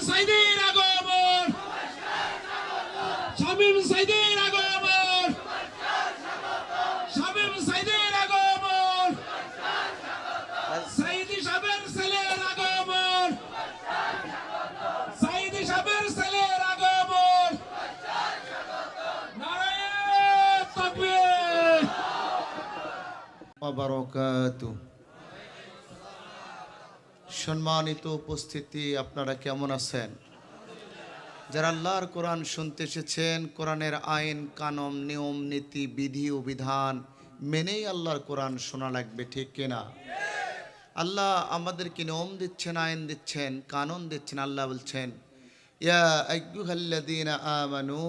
সাইদের আগমন, শামীম সাইদের আগমন, শামীম সাইদের আগমন, সাইদি সাহেবের ছেলের আগমন, সাইদি সাহেবের ছেলের আগমন। নারায়ে তাকবীর ওয়া বারাকাতুহু। সম্মানিত উপস্থিতি, আপনারা কেমন আছেন? যারা আল্লাহর কোরআন শুনতে এসেছেন, কোরআনের আইন কানুন নিয়ম নীতি বিধি ও বিধান মেনেই আল্লাহর কোরআন শোনা লাগবে, ঠিক কিনা? আল্লাহ আমাদেরকে নিয়ম দিচ্ছেন, আইন দিচ্ছেন, কানুন দিচ্ছেন। আল্লাহ বলছেন, ইয়া আইয়ুহাল্লাযীনা আমানু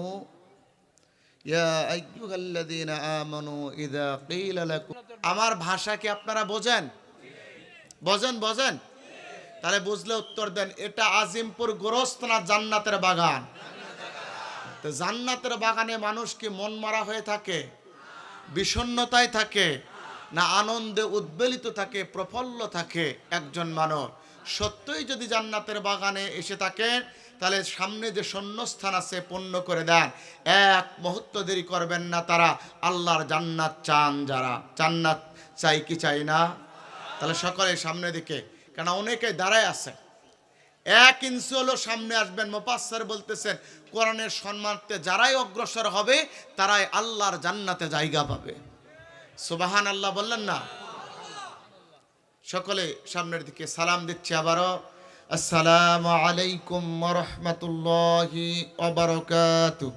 ইয়া আইয়ুহাল্লাযীনা আমানু ইযা ক্বিলা লাকুম। আমার ভাষা কি আপনারা বোঝেন? বোঝেন? তাহলে বুঝলে উত্তর দেন। এটা আজিমপুর গোরস্ত না জান্নাতের বাগান? তো জান্নাতের বাগানে মানুষ কি মন মারা হয়ে থাকে, বিষণ্ণতায় থাকে, না আনন্দে উদ্বেলিত থাকে, প্রফুল্ল থাকে? একজন মানুষ সত্যই যদি জান্নাতের বাগানে এসে থাকে, তাহলে সামনে যে শূন্যস্থান আছে পূর্ণ করে দেন। এক মুহূর্ত দেরি করবেন না। তারা আল্লাহর জান্নাত চান। যারা জান্নাত চাই কি চাই না? তাহলে সকলে সামনের দিকে, কারণ অনেকে দাঁড়ায় আছে। 1 ইঞ্চি হলো সামনে আসবেন। মুফাসসির বলতেছেন, কোরআনের সম্মানার্থে যারাই অগ্রসর হবে তারাই আল্লাহর জান্নাতে জায়গা পাবে। সুবহানাল্লাহ বললেন না? সকলে সামনের দিকে সালাম দিচ্ছি আবারও। আসসালামু আলাইকুম ওয়া রাহমাতুল্লাহি ওয়া বারাকাতুহু।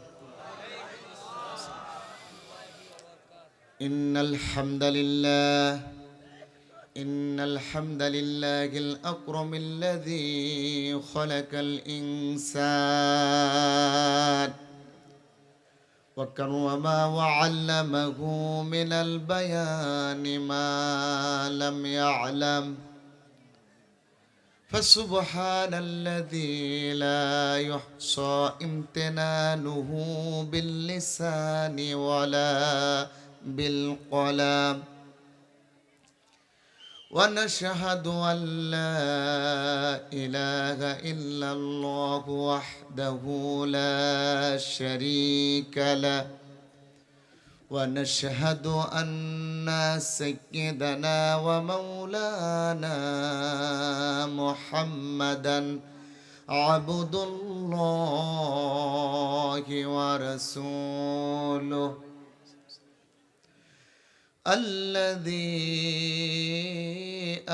ইন্নাল হামদালিল্লাহ إن الحمد لله الأكرم الذي خلق الإنسان وكرم وعلمه من البيان ما لم يعلم فسبحان الذي لا يحصى امتنانه باللسان ولا بالقلم ونشهد أن لا إله إلا الله وحده لا شريك له ونشهد أن سيدنا ومولانا محمدا عبد الله ورسوله الذي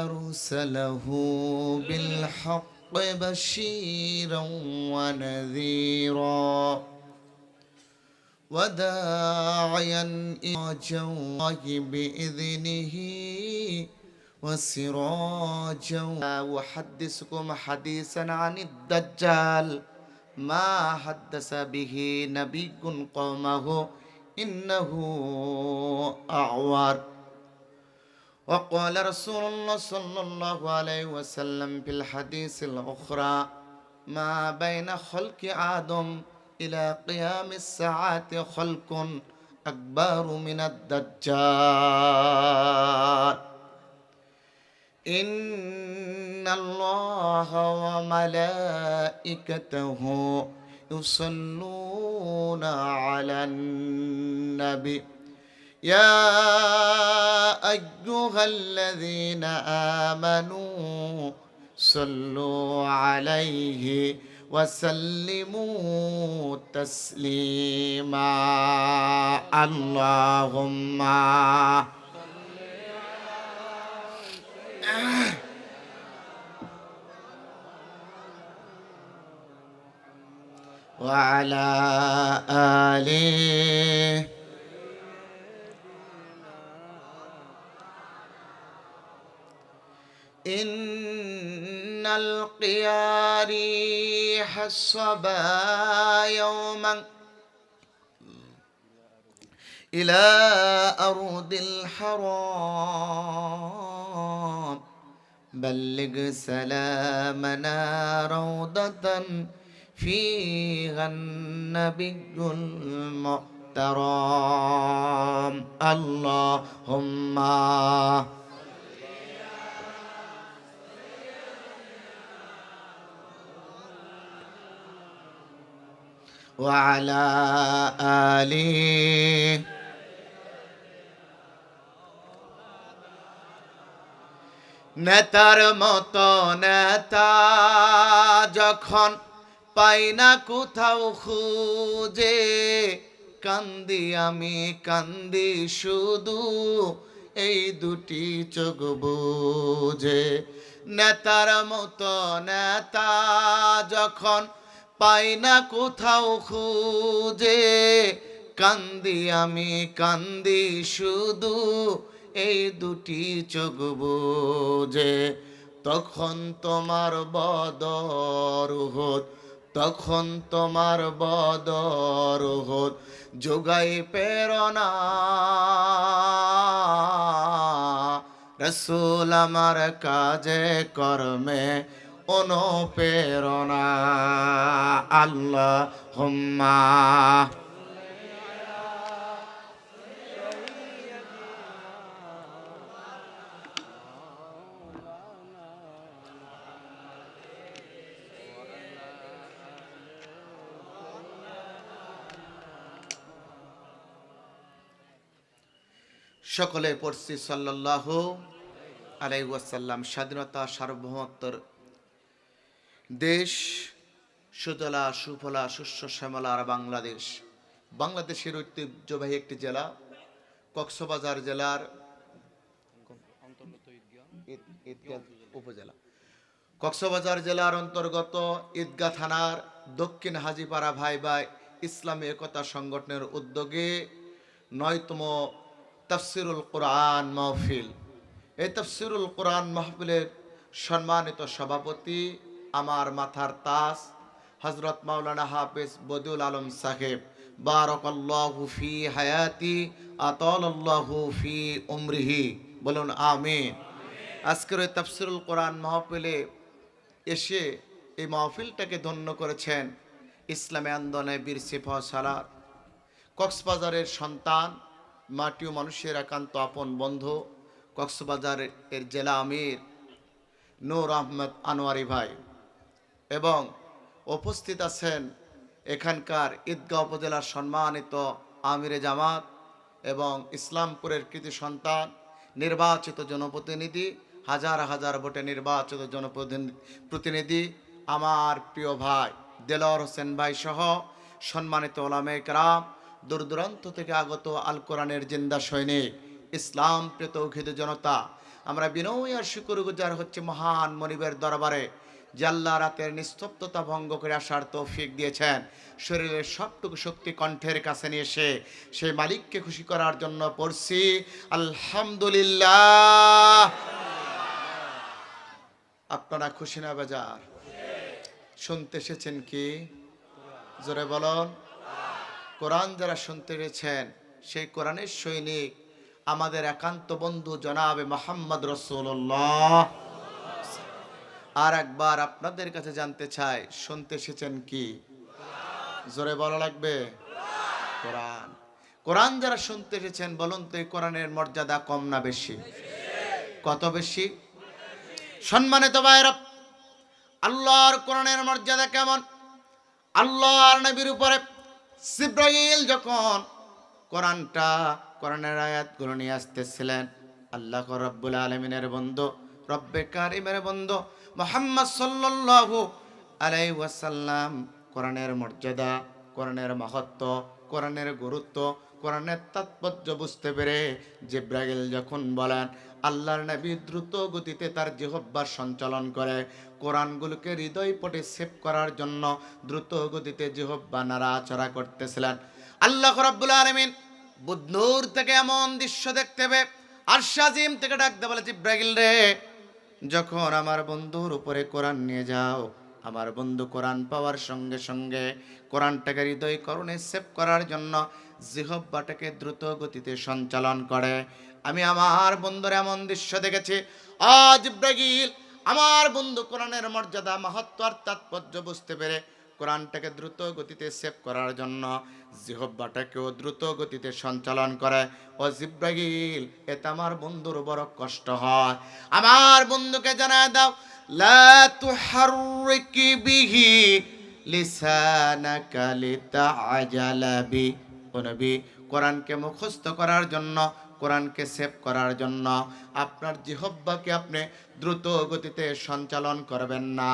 أرسله بالحق بشيرا ونذيرا وداعيا إلى الله بإذنه وسراجا. أحدثكم حديثا عن الدجال ما حدث به نبي قومه إنه أعور. وقال رسول الله صلى الله عليه وسلم في الحديث الأخرى ما بين خلق آدم إلى قيام الساعة خلق أكبر من الدجال إن الله وملائكته يصلون على النبي يا أيها الذين آمنوا صلوا عليه وسلموا تسليما. اللهم وعلى آله إن القياريح الصبا يوما إلى أرض الحرام بلغ سلامنا روضة فيها النبي المحترم. اللهم وعلى آله নেতার মতো নেতা যখন পাই না কোথাও খুঁজে, কান্দি আমি কান্দি শুধু এই দুটি চোখ বুজে। নেতার মতো নেতা যখন পাই না কোথাও খুঁজে, কান্দি আমি কান্দি শুধু এই দুটি চোখ বুজে। তখন তোমার বদর উহুদ, তখন তোমার বদর উহুদ যোগাই প্রেরণা। রসুল আমার কাজে কর্মে অনুপ্রেরণা। আল্লাহুম্মা সকলে পড়ছি সাল্লাল্লাহু আলাইহি ওয়াসাল্লাম। স্বাধীনতা সার্বভৌমত্বর দেশ, সুজলা সুফলা শস্য শ্যামলার বাংলাদেশ। বাংলাদেশের ঐতিহ্যবাহী একটি জেলা কক্সবাজার জেলার উপজেলা। কক্সবাজার জেলার অন্তর্গত ঈদগাহ থানার দক্ষিণ হাজীপাড়া ভাই ভাই ইসলামী একতা সংগঠনের উদ্যোগে ৯তম তাফসিরুল কোরআন মাহফিল। এই তাফসিরুল কোরআন মাহফিলের সম্মানিত সভাপতি আমার মাথার তাজ হযরত মাওলানা হাফেজ বদিউল আলম সাহেব, বারাকাল্লাহু ফি হায়াতি আতালাল্লাহু ফি উমরিহি, বলুন আমিন। আজকের এই তাফসিরুল কোরআন মাহফিলে এসে এই মাহফিলটাকে ধন্য করেছেন ইসলামী আন্দোলনের বীর সিপাহ সালার, কক্সবাজারের সন্তান, মাটি ও মানুষের একান্ত আপন বন্ধু, কক্সবাজারের জেলা আমির নূর আহমেদ আনোয়ারি ভাই, এবং উপস্থিত আছেন এখানকার ঈদগাহ উপজেলার সম্মানিত আমিরে জামাত এবং ইসলামপুরের কৃতি সন্তান, নির্বাচিত জনপ্রতিনিধি, হাজার হাজার ভোটে নির্বাচিত জনপ্রতিনিধি আমার প্রিয় ভাই দেলোয়ার হোসেন ভাই সহ সম্মানিত ওলামায়ে কেরাম, দূর দূরান্ত থেকে আগত আল কোরআনের জিন্দা সৈনিক, ইসলাম প্রিয় তৌহিদ জনতা, আমরা বিনয় আর শুকরগুজার হচ্ছে মহান মনিবের দরবারে যে আল্লাহ রাতের নিস্তব্ধতা ভঙ্গ করে আসার তৌফিক দিয়েছেন। শরীরের সবটুকু শক্তি কণ্ঠের কাছে নিয়ে এসে সেই মালিককে খুশি করার জন্য পড়ছি আলহামদুলিল্লাহ। আপনারা খুশি না বেজার? শুনতে এসেছেন কি? জোরে বলুন। কোরআন যারা শুনতে এসেছেন সেই কোরআনের সৈনিক আমাদের একান্ত বন্ধু জনাবে মুহাম্মদ রাসূলুল্লাহ। আর একবার আপনাদের কাছে জানতে চাই, শুনতে এসেছেন কি? জোরে বলা লাগবে কোরআন। কোরআন যারা শুনতে এসেছেন বলুন তো এই কোরআনের মর্যাদা কম না বেশি? কত বেশি? সম্মানিত ভাইরা, আল্লাহর কোরআনের মর্যাদা কেমন? আল্লাহর নবীর উপরে জিবরাইল যখন কোরআনের আয়াতগুলো নিয়ে আসতেছিলেন, আল্লাহ রাব্বুল আলামিনের বন্ধু, রব্বে কারিমের বন্ধু মুহাম্মদ সাল্লাল্লাহু আলাইহি ওয়াসাল্লাম কোরআনের মর্যাদা, কোরআনের মাহাত্ম্য, কোরআনের গুরুত্ব, কোরআনের তাৎপর্য বুঝতে পেরে জিবরাইল যখন বলেন, আল্লাহর নবী দ্রুত গতিতে তার জিহ্বার সঞ্চালন করে কোরআনগুলোকে হৃদয়পটে সেভ করার জন্য দ্রুত গতিতে জিহ্বা নাড়াচাড়া করতেছিলেন। আল্লাহ রাব্বুল আলামিন বুদনূর থেকে এমন দৃশ্য দেখতে পেয়ে আরশ আজিম থেকে ডাকতে বলে, জিবরাইল রে, যখন আমার বন্ধুর উপরে কোরআন নিয়ে যাও, আমার বন্ধু কোরআন পাওয়ার সঙ্গে সঙ্গে কোরআনটাকে হৃদয় করণে সেভ করার জন্য জিহ্বাটাকে দ্রুত গতিতে সঞ্চালন করে। আমি আমার বন্ধুর এমন দৃশ্য দেখেছি। আজ জিবরাইল আমার বন্ধু কোরআনের মর্যাদা, মাহাত্ম্য আর তাৎপর্য বুঝতে পেরে কোরআনটাকে দ্রুত গতিতে সেভ করার জন্য জিহ্বাটাকেও দ্রুত গতিতে সঞ্চালন করে। ও জিবরাইল, এতে আমার বন্ধুর বড় কষ্ট হয়। আমার বন্ধুকে জানায় দাও, লা তুহাররিক বিহি লিসানাকা লিতাআজালা বি। ও নবী, কোরআনকে মুখস্থ করার জন্য, কোরআনকে সেভ করার জন্য আপনার জিহ্বাকে আপনি দ্রুত গতিতে সঞ্চালন করবেন না,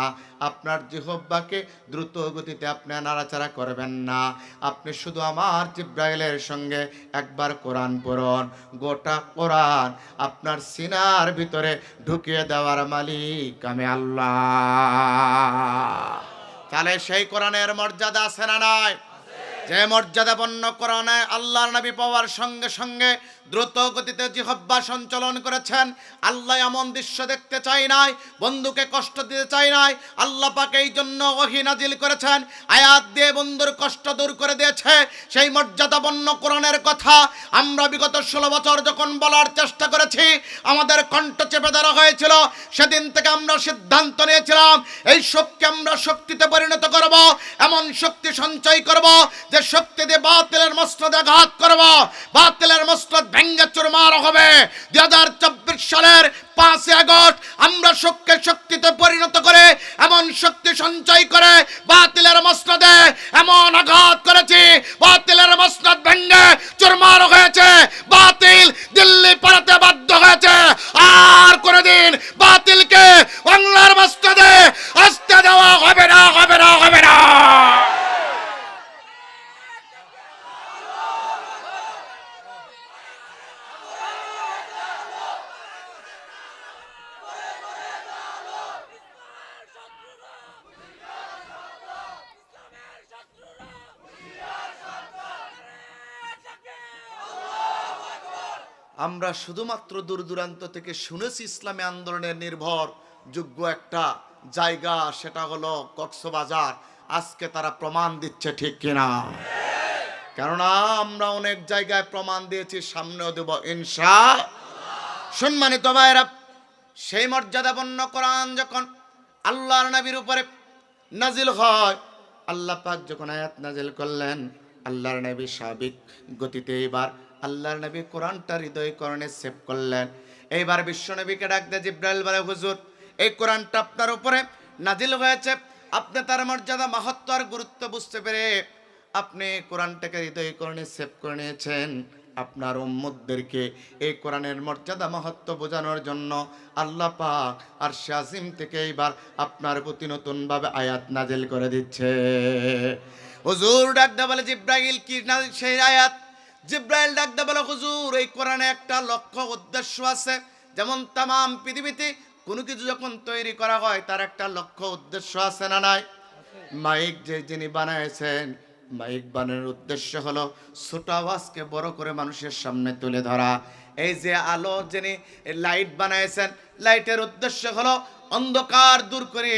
আপনার জিহ্বাকে দ্রুত গতিতে আপনি নাড়াচাড়া করবেন না। আপনি শুধু আমার জিব্রাইলের সঙ্গে একবার কোরআন পড়ুন, গোটা কোরআন আপনার সিনার ভিতরে ঢুকিয়ে দেওয়ার মালিক আমি আল্লাহ। তাহলে সেই কোরআনের মর্যাদা আছে না নাই? যে মর্যাদাপন্ন কোরআনে আল্লাহর নবী পাওয়ার সঙ্গে সঙ্গে দ্রুত গতিতে জিহ্বা সঞ্চালন করেছেন। আল্লাহ এমন দৃশ্য দেখতে চাই নাই, বন্ধুকে কষ্ট দিতে চাই নাই। আল্লাহ পাক এই জন্য ওহী নাজিল করেছেন, আয়াত দিয়ে বন্ধুর কষ্ট দূর করে দিয়েছে। সেই মর্যাদাপন্ন কোরআনের কথা আমরা বিগত 16 বছর যখন বলার চেষ্টা করেছি, আমাদের কণ্ঠ চেপে ধরা হয়েছিল। সেদিন থেকে আমরা সিদ্ধান্ত নিয়েছিলাম এই শক্তি আমরা শক্তিতে পরিণত করব, এমন শক্তি সঞ্চয় করব যে শক্তি দিয়ে বাতিলের মসনদে আঘাত করব, বাতিলের মসনদ ভেঙ্গে চুরমার হবে। 2024 সালের 5 আগস্ট আমরা শক্তিতে পরিণত করে এমন শক্তি সঞ্চয় করে বাতিলের মসনদে এমন আঘাত করেছি, বাতিলের মসনদ ভেঙ্গে চুরমার হয়েছে, বাতিল দিল্লি পালাতে বাধ্য হয়েছে। আর কোনদিন বাতিলকে বাংলার মসনদে আসতে দেওয়া হবে না, হবে না, হবে না। আমরা শুধুমাত্র দূর দূরান্ত থেকে শুনেছি ইসলামী আন্দোলনের নির্ভর যোগ্য একটা জায়গা, সেটা হলো কক্সবাজার। আজকে তারা প্রমাণ দিচ্ছে, ঠিক কিনা? কেননা আমরা অনেক জায়গায় প্রমাণ দিয়েছি, সামনেও দেব ইনশাআল্লাহ। সম্মানিত ভাইরা, সেই মর্যাদাপন্ন কোরআন যখন আল্লাহর নবীর উপরে নাজিল হয়, আল্লাহ পাক যখন আয়াত নাজিল করলেন, আল্লাহর নবী স্বাভাবিক গতিতে এবার আল্লাহর নবী কোরআনটা হৃদয় করণে সেভ করলেন। এইবার বিশ্ব নবীকে ডাক দিয়ে জিব্রাইল বলে, হুজুর এই কোরআনটা আপনার উপরে নাজিল হয়েছে, আপনি তার মর্যাদা, মাহাত্ম্য আর গুরুত্ব বুঝতে পেরে আপনি কোরআনটাকে হৃদয় করণে সেভ করে নিয়েছেন। আপনার উম্মতদেরকে এই কোরআনের মর্যাদা মাহাত্ম্য বোঝানোর জন্য আল্লাহ পাক আরশে আজিম থেকে এইবার আপনার প্রতি নতুনভাবে আয়াত নাজিল করে দিচ্ছে। হুজুর ডাক দিয়ে বলে, জিব্রাইল কি সেই আয়াত? জিব্রাইল ডাক দিয়ে বলে, হুজুর এই কোরআনে একটা লক্ষ্য উদ্দেশ্য আছে। যেমন তামাম পৃথিবীতে কোনো কিছু যখন তৈরি করা হয় তার একটা লক্ষ্য উদ্দেশ্য আছে না নাই? মাইক যে যিনি বানাইছেন, মাইক বানানোর উদ্দেশ্য হলো ছোট আওয়াজকে বড় করে মানুষের সামনে তুলে ধরা। এই যে আলো যিনি লাইট বানাইছেন, লাইটের উদ্দেশ্য হলো অন্ধকার দূর করে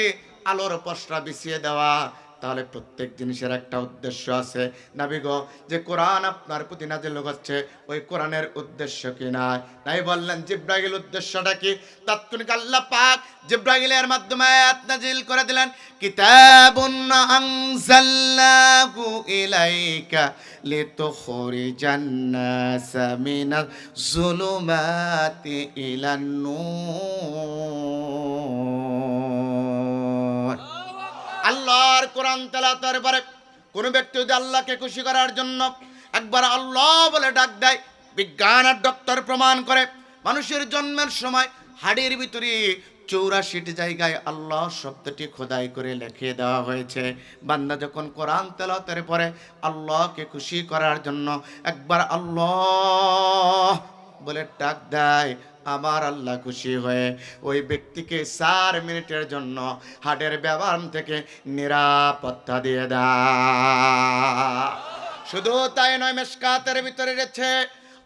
আলোর পসরা বিছিয়ে দেওয়া। তাহলে প্রত্যেক জিনিসের একটা উদ্দেশ্য আছে। নবী গো, যে কোরআন আপনার প্রতি নাজিল হচ্ছে ওই কোরআনের উদ্দেশ্য কি না? তাই বললেন জিব্রাইল উদ্দেশ্যটা কি? তাৎক্ষণিক আল্লাহ পাক জিব্রাইলের মাধ্যমে আয়াত নাজিল করে দিলেন, কিতাবুন আনজালনাহু ইলাইকা লিতুখরিজান নাসা মিনাজ যুলুমাতি ইলান নূর। আল্লাহর কোরআন তেলাওয়াতের পরে কোন ব্যক্তি যদি আল্লাহকে খুশি করার জন্য একবার আল্লাহ বলে ডাক দেয়, বিজ্ঞান আর ডক্টর প্রমাণ করে মানুষের জন্মের সময় হাড়ের ভিতরে 84টি জায়গায় আল্লাহ শব্দটি খোদাই করে লিখে দেওয়া হয়েছে। বান্দা যখন কোরআন তেলাওয়াতের পরে আল্লাহকে খুশি করার জন্য একবার আল্লাহ বলে ডাক দেয়, আমার আল্লাহ খুশি হয়ে ওই ব্যক্তিকে 4 মিনিটের জন্য হার্টের ব্যায়াম থেকে নিরাপত্তা দিয়ে দেয়। শুধু তাই নয়, মিশকাতের ভিতরে রয়েছে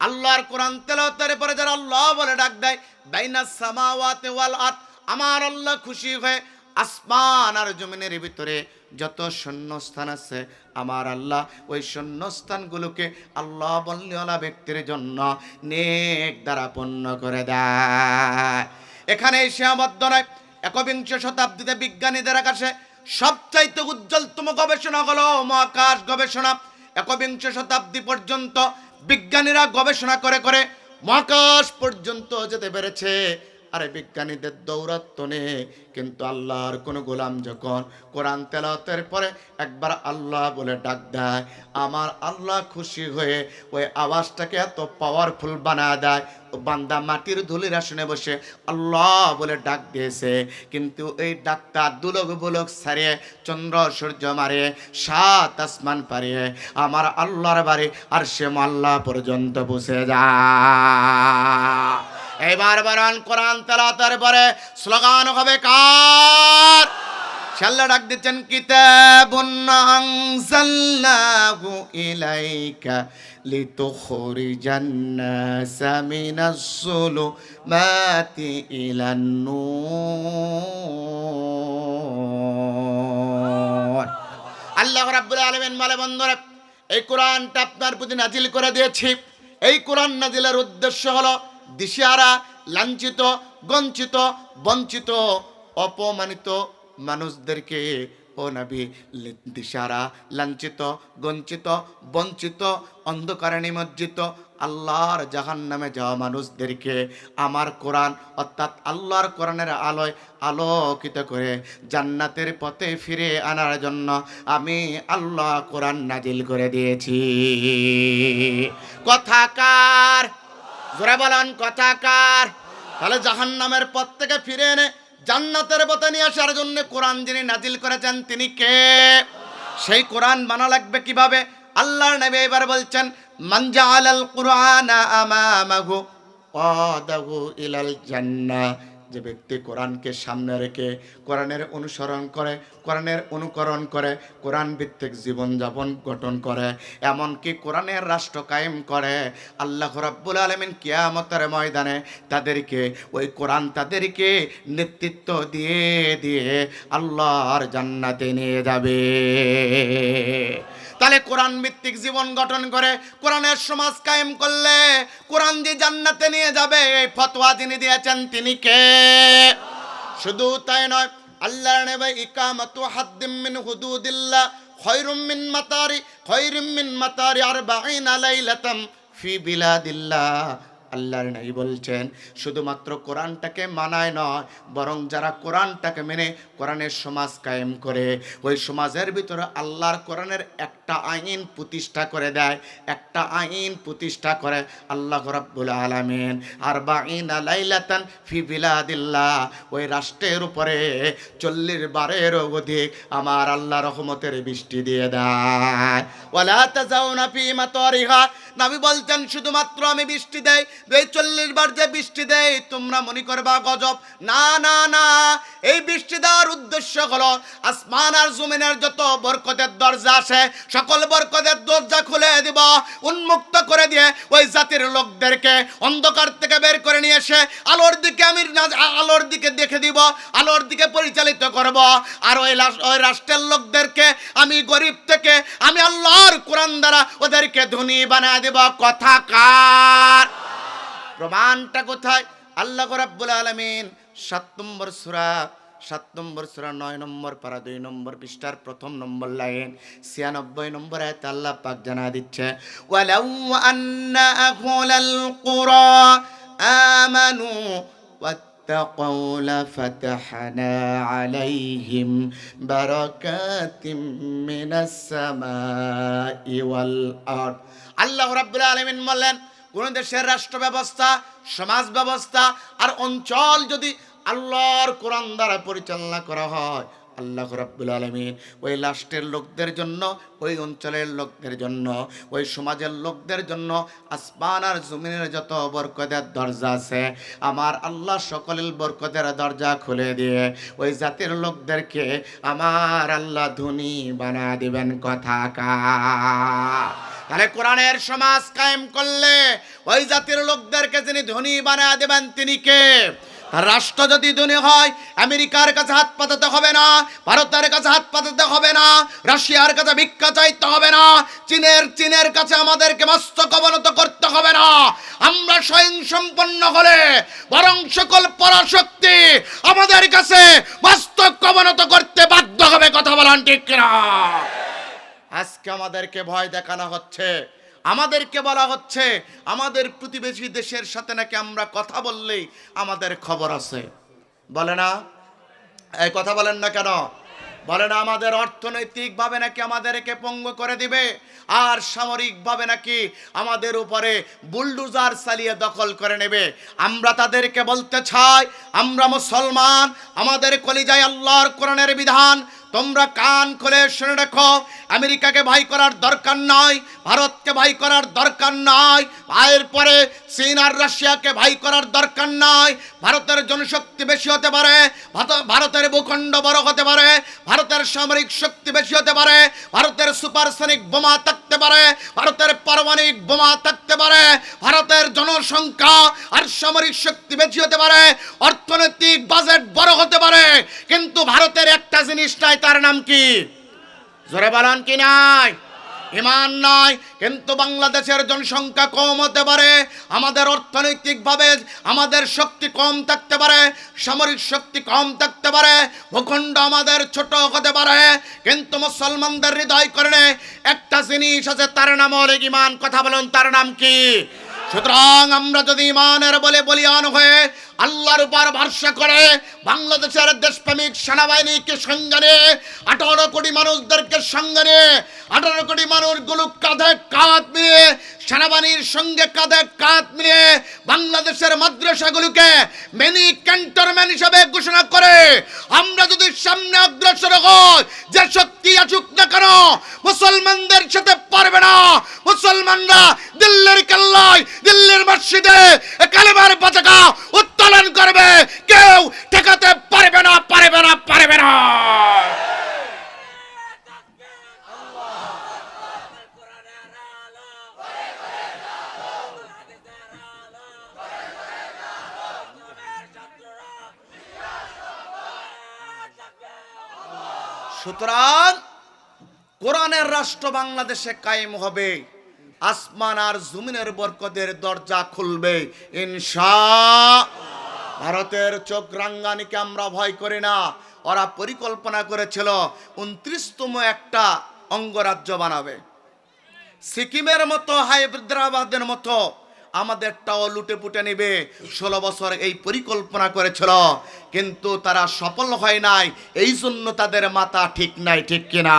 আল্লাহর কোরআন তেলাওয়াতের পরে যারা আল্লাহ বলে ডাক দেয়, বাইনাস সামাওয়াতি ওয়াল আরদ, আমার আল্লাহ খুশি হয়ে আসমান আর জমিনের ভিতরে যত শূন্যস্থান আছে আমার আল্লাহ ওই শূন্যস্থানগুলোকে আল্লাহ বল্লিওয়ালা ব্যক্তির জন্য নেক দ্বারা পূর্ণ করে দেয়। এখানে সীমাবদ্ধ নয়, 21 শতাব্দীতে বিজ্ঞানীদের কাছে সবচাইতে উজ্জ্বলতম গবেষণা হলো মহাকাশ গবেষণা। 21 শতাব্দী পর্যন্ত বিজ্ঞানীরা গবেষণা করে করে মহাকাশ পর্যন্ত যেতে পেরেছে। আরে বিজ্ঞানীদের দৌরাত্ম নেই, কিন্তু আল্লাহর কোন গোলাম যখন কোরআন তেলাওয়াতের পরে একবার আল্লাহ বলে ডাক দেয়, আমার আল্লাহ খুশি হয়ে ওই আওয়াজটাকে এত পাওয়ারফুল বানা দেয়, ও বান্দা মাটির ধুলির আসনে বসে আল্লাহ বলে ডাক দিয়েছে। কিন্তু এই ডাকটা দুলক বুলক সারিয়ে চন্দ্র সূর্য মারে সাত আসমান পারিয়ে আমার আল্লাহর বাড়ি আর সে মাল্লা পর্যন্ত পৌঁছে যায়। এবার বরং কোরআন তেলাওয়াতের পরে স্লোগান হবে কার? আল্লাহ ডাক দিচ্ছেন, কিতাবুন আনজালনাহু ইলাইকা লিতুখরিজান নাসা মিনাস যুলুমাতি ইলান নূর। আল্লাহ রাব্বুল আলামিন বলে, বন্ধুরা এই কোরআনটা আপনার প্রতি নাজিল করে দিয়েছি। এই কোরআন নাজিলের উদ্দেশ্য হলো দিশেহারা, লাঞ্ছিত, গঞ্চিত, বঞ্চিত, অপমানিত মানুষদেরকে ও নবী দিশেহারা, লাঞ্ছিত, গঞ্চিত, বঞ্চিত, অন্ধকারে নিমজ্জিত আল্লাহর জাহান্নামে যাওয়া মানুষদেরকে আমার কোরআন অর্থাৎ আল্লাহর কোরআনের আলোয় আলোকিত করে জান্নাতের পথে ফিরে আনার জন্য আমি আল্লাহ কোরআন নাজিল করে দিয়েছি। কথাকার? জোরে বলেন কথাকার? তাহলে জাহান্নামের পথ থেকে ফিরে এনে জান্নাতের পথে নিয়ে আসার জন্য কোরআন যিনি নাজিল করেছেন তিনি কে? সেই কোরআন মানা লাগবে কিভাবে? আল্লাহর নবী এবার বলছেন, মান জাআলাল কুরআনা আমামাহু ক্বাদাহু ইলাল জান্নাহ। যে ব্যক্তি কোরআনকে সামনে রেখে কোরআনের অনুসরণ করে, কোরআনের অনুকরণ করে, কোরআন ভিত্তিক জীবনযাপন গঠন করে, এমনকি কোরআনের রাষ্ট্র কায়েম করে, আল্লাহ রাব্বুল আলামিন কিয়ামতের ময়দানে তাদেরকে ওই কোরআন তাদেরকে নেতৃত্ব দিয়ে দিয়ে আল্লাহর জান্নাতে নিয়ে যাবে। তাহলে কোরআন ভিত্তিক জীবন গঠন করে কোরআনের সমাজ কায়েম করলে কোরআন যে জান্নাতে নিয়ে যাবে, এই ফতোয়া যিনি দিয়েছেন তিনি কে? শুধু তাই নয়, আল্লাহর নবী ইকামাতু হাদ্দিম মিন হুদুদিল্লাহ খায়রুম মিন মাতারি 40 লাইলাতাম ফি বিলাদিল্লাহ। আল্লাহর নবী বলছেন শুধুমাত্র কোরআনটাকে মানায় নয়, বরং যারা কোরআনটাকে মেনে কোরআনের সমাজ কায়েম করে ওই সমাজের ভিতরে আল্লাহর কোরআনের একটা আইন প্রতিষ্ঠা করে দেয়, একটা আইন প্রতিষ্ঠা করে আল্লাহ রাব্বুল আলামিন 40 লাইলাতান ফি বিলাদিল্লাহ, ওই রাষ্ট্রের উপরে 40 বারেরও অধিক আমার আল্লাহ রহমতের বৃষ্টি দিয়ে দেয়। ওয়ালা তাজাউনা ফি মাতারিহা, নবী বলছেন শুধুমাত্র আমি বৃষ্টি দেই, এই 40 বার যে বৃষ্টি দেয় তোমরা মনে করবা গজব। না না না, এই বৃষ্টি দেওয়ার উদ্দেশ্য হলো আসমান আর জমিনের যত বরকতের দরজা আছে সকল বরকতের দরজা খুলে দিব, উন্মুক্ত করে দিয়ে ওই জাতির লোকদেরকে অন্ধকার থেকে বের করে নিয়ে এসে আলোর দিকে আমি আলোর দিকে দেখে দিব, আলোর দিকে পরিচালিত করব। আর ওই রাষ্ট্রের লোকদেরকে আমি গরিব থেকে আমি আল্লাহর কোরআন দ্বারা ওদেরকে ধনী বানায় দেব। কথা কার? প্রমাণটা কোথায়? আল্লাহ রাব্বুল আলামিন 7 নম্বর সূরা 9 নম্বর পারা 2 নম্বর পৃষ্ঠার 1 নম্বর লাইন 96 নম্বর আয়াতে আল্লাহ পাক জানা দিচ্ছে, ওয়ালাউ আন্না আহলাল কুরা আমানু ওয়াত্তাকাউ লাফাতাহনা আলাইহিম বারাকাতিম মিনাস সামাই ওয়াল আরদ। আল্লাহ রাব্বুল আলামিন বলেন, কোন দেশের রাষ্ট্র ব্যবস্থা, সমাজ ব্যবস্থা আর অঞ্চল যদি আল্লাহর কোরআন দ্বারা পরিচালনা করা হয়, আল্লাহ রাব্বুল আলামিন ওই রাষ্ট্রের লোকদের জন্য, ওই অঞ্চলের লোকদের জন্য, ওই সমাজের লোকদের জন্য আসমান আর জমিনের যত বরকতের দরজা আছে আমার আল্লাহ সকলের বরকতের দরজা খুলে দিয়ে ওই জাতির লোকদেরকে আমার আল্লাহ ধনী বানা দিবেন। কথা কার? তাহলে কোরআনের সমাজ কায়েম করলে ওই জাতির লোকদেরকে যিনি ধনী বানা দেবেন তিনি কে? রাষ্ট্র যদি ধনী হয় আমেরিকার কাছে হাত পাতাতে হবে না, ভারতের কাছে হাত পাতাতে হবে না, রাশিয়ার কাছে ভিক্ষা চাইতে হবে না, চীনের কাছে আমাদেরকে মস্তক অবনত করতে হবে না। আমরা স্বয়ং সম্পন্ন হলে বরং সকল পরাশক্তি আমাদের কাছে মস্তক অবনত করতে বাধ্য হবে। কথা বলেন ঠিক কিনা? আজকে আমাদেরকে ভয় দেখানো হচ্ছে, আমাদেরকে বলা হচ্ছে আমাদের প্রতিবেশী দেশের সাথে নাকি আমরা কথা বললেই আমাদের খবর আছে, বলে না? এই কথা বলেন না কেন? বলে না আমাদের অর্থনৈতিকভাবে নাকি আমাদেরকে পঙ্গু করে দিবে, আর সামরিকভাবে নাকি আমাদের উপরে বুলডোজার চালিয়ে দখল করে নেবে। আমরা তাদেরকে বলতে চাই, আমরা মুসলমান, আমাদের কলিজায় আল্লাহর কোরআনের বিধান। তোমরা কান খুলে শুনে রাখো, আমেরিকাকে ভয় করার দরকার নয়, ভারতকে ভয় করার দরকার নয়, এরপরে চীন আর রাশিয়াকে ভয় করার দরকার নয়। ভারতের জনশক্তি বেশি হতে পারে, ভারতের ভূখণ্ড বড় হতে পারে, ভারতের সামরিক শক্তি বেশি হতে পারে, ভারতের সুপারসনিক বোমা থাকতে পারে, ভারতের পারমাণবিক বোমা থাকতে পারে, ভারতের জনসংখ্যা আর সামরিক শক্তি বেশি হতে পারে, অর্থনৈতিক বাজেট বড় হতে পারে, কিন্তু ভারতের একটা জিনিস নাই, তার নাম কি? জোরে বলেন কি নাই? ইমান নাই। কিন্তু বাংলাদেশের জনসংখ্যা কম হতে পারে, আমাদের অর্থনৈতিকভাবে আমাদের শক্তি কম থাকতে পারে, সামরিক শক্তি কম থাকতে পারে, ভূখণ্ড আমাদের ছোট হতে পারে, কিন্তু মুসলমানদের হৃদয় করে একটা জিনিস আছে, তার নাম হলো ইমান। কথা বলুন, তার নাম কি? সুতরাং আমরা যদি ইমানের বলে বলিয়ান হয়ে আল্লাহর উপর ভরসা করে বাংলাদেশের দেশপ্রেমিক সেনাবাহিনীকে সঙ্গে নিয়ে 18 কোটি মানুষদেরকে সঙ্গে নিয়ে 18 কোটি মানুষগুলো কাঁধে কাঁধ মিলিয়ে সেনাবাহিনীর সঙ্গে কাঁধে কাঁধ মিলিয়ে বাংলাদেশের মাদ্রাসাগুলোকে মিনি ক্যান্টনমেন্ট হিসেবে ঘোষণা করে আমরা যদি সামনে অগ্রসর হই, যে শক্তি আসুক না কেন মুসলমানদের সাথে পারবে না। মুসলমানরা দিল্লির কেল্লায়, দিল্লির মসজিদে কালেমার পতাকা উত্তোলন করবে, কেউ ঠেকাতে পারবে না, পারবে না, পারবে না। সুতরাং কোরআনের রাষ্ট্র বাংলাদেশে কায়েম হবে, আসমান আর জমিনের বরকতের দরজা খুলবে ইনশাআল্লাহ। ভারতের চোখ রাঙ্গানিকে আমরা ভয় করি না। ওরা পরিকল্পনা করেছিল 29তম একটা অঙ্গরাজ্য বানাবে, সিকিমের মতো, হায়দ্রাবাদের মতো আমাদেরটাও লুটে পুটে নেবে। 16 বছর এই পরিকল্পনা করেছিল, কিন্তু তারা সফল হয় নাই। এই জন্য তাদের মাথা ঠিক নাই, ঠিক কিনা?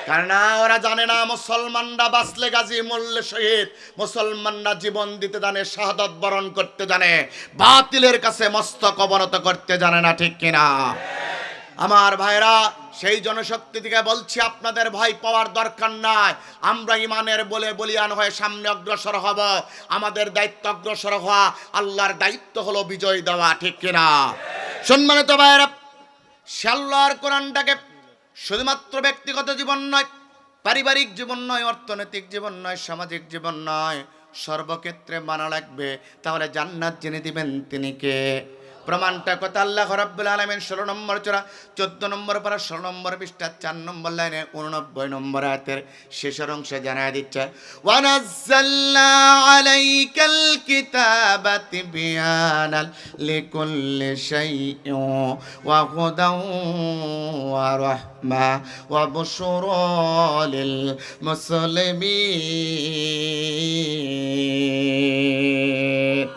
কারণ ওরা জানে না মুসলমানরা বাঁচলে গাজী, মরলে শহীদ। মুসলমানরা জীবন দিতে জানে, শাহাদাত বরণ করতে জানে, বাতিলের কাছে মস্তক অবনত করতে জানে না, ঠিক কিনা? আমার ভাইরা, সেই জনশক্তি থেকে বলছি আপনাদের ভয় পাওয়ার দরকার নাই। আমরা ইমানের বলে বলিয়ান হয়ে সামনে অগ্রসর হব। আমাদের দায়িত্ব অগ্রসর হওয়া, আল্লাহর দায়িত্ব হলো বিজয় দেওয়া, ঠিক কিনা? সম্মানিত ভাইরা, আল্লাহর কোরআনটাকে শুধুমাত্র ব্যক্তিগত জীবন নয়, পারিবারিক জীবন নয়, অর্থনৈতিক জীবন নয়, সামাজিক জীবন নয়, সর্বক্ষেত্রে মানা লাগবে। তাহলে জান্নাত জেনে দিবেন তিনি কে? প্রমাণটা কথা আল্লাহ রাব্বুল আলামিন 16 নম্বর সূরা 14 নম্বর পারা 16 নম্বর পৃষ্ঠা 4 নম্বর লাইনে 89 নম্বর আয়াতের শেষের অংশে জানায় দিচ্ছে, ওয়া নাযালনা আলাইকাল কিতাবা তিবয়ানাল লিকুল্লি শাইইন ওয়া হুদাও ওয়া রাহমা ওয়া বুশরা লিল মুসলিমিন।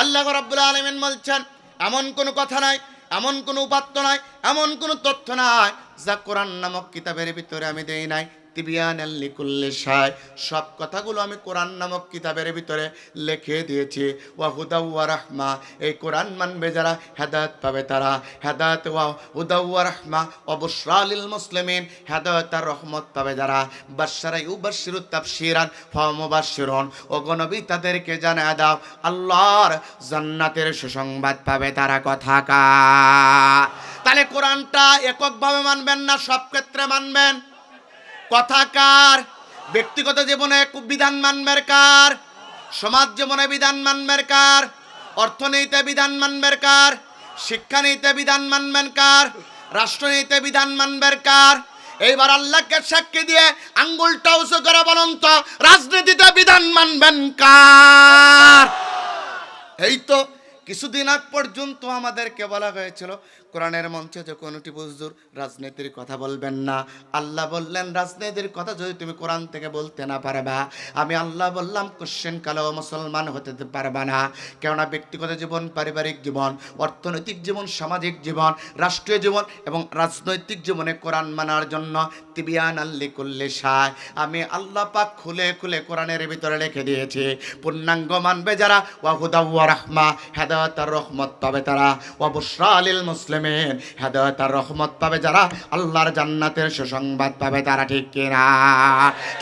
আল্লাহ রাব্বুল আলামিন বলছেন, এমন কোনো কথা নাই, এমন কোনো উপাত্ত নাই, এমন কোনো তথ্য নাই যা কোরআন নামক কিতাবের ভিতরে আমি দেই নাই। তিবিয়ানাল লিকুল্লি শাই, সব কথাগুলো আমি কোরআন নামক কিতাবের ভিতরে লিখে দিয়েছি। ওয়া হুদাও ওয়া রাহমা, এই কোরআন মানবে যারা হেদায়েত পাবে তারা। হেদায়েত ওয়া হুদাও ওয়া রাহমা ওয়া বুশরা লিল মুসলিমিন, হেদায়েত আর রহমত পাবে যারা। বাশশারা ইউবাশশিরু তাবশীরান ফা মুবাশশিরুন, ও গো নবী তাদেরকে জানায় দাও আল্লাহর জান্নাতের সুসংবাদ পাবে তারা। কথাকার। তাহলে কোরআনটা এককভাবে মানবেন না, সব ক্ষেত্রে মানবেন? কথাকার। ব্যক্তিগত জীবনে বিধান মানবেন কার? সমাজ জীবনে বিধান মানবেন কার? অর্থনীতিতে বিধান মানবেন কার? শিক্ষানীতিতে বিধান মানবেন কার? রাষ্ট্রনীতিতে বিধান মানবেন কার? এইবার আল্লাহকে সাক্ষী দিয়ে আঙ্গুলটা উঁচু করে বলুন তো, রাজনীতিতে বিধান মানবেন কার? এই তো কিছুদিন আগ পর্যন্ত আমাদেরকে বলা হয়েছিল কোরআনের মঞ্চে যে কোনটি হুজুর রাজনীতির কথা বলবেন না। আল্লাহ বললেন রাজনীতির কথা যদি তুমি কোরআন থেকে বলতে না পারবা, আমি আল্লাহ বললাম কোশ্চেন কালেও মুসলমান হতে পারবা না। কেননা ব্যক্তিগত জীবন, পারিবারিক জীবন, অর্থনৈতিক জীবন, সামাজিক জীবন, রাষ্ট্রীয় জীবন এবং রাজনৈতিক জীবনে কোরআন মানার জন্য তিবিয়ান আল্লি কুল্লি শাই, আমি আল্লাহ পাক খুলে খুলে কোরআনের ভিতরে লিখে দিয়েছি। পূর্ণাঙ্গ মানবে যারা, ওয়া হুদা ওয়া রাহমা, হেদায়েত আর রহমত পাবে তারা, ওয়া বুশরা লিল মুসলিমিন, হেদায়েত আর রহমত পাবে যারা, আল্লাহর জান্নাতের সুসংবাদ পাবে তারা। ঠিক কিনা?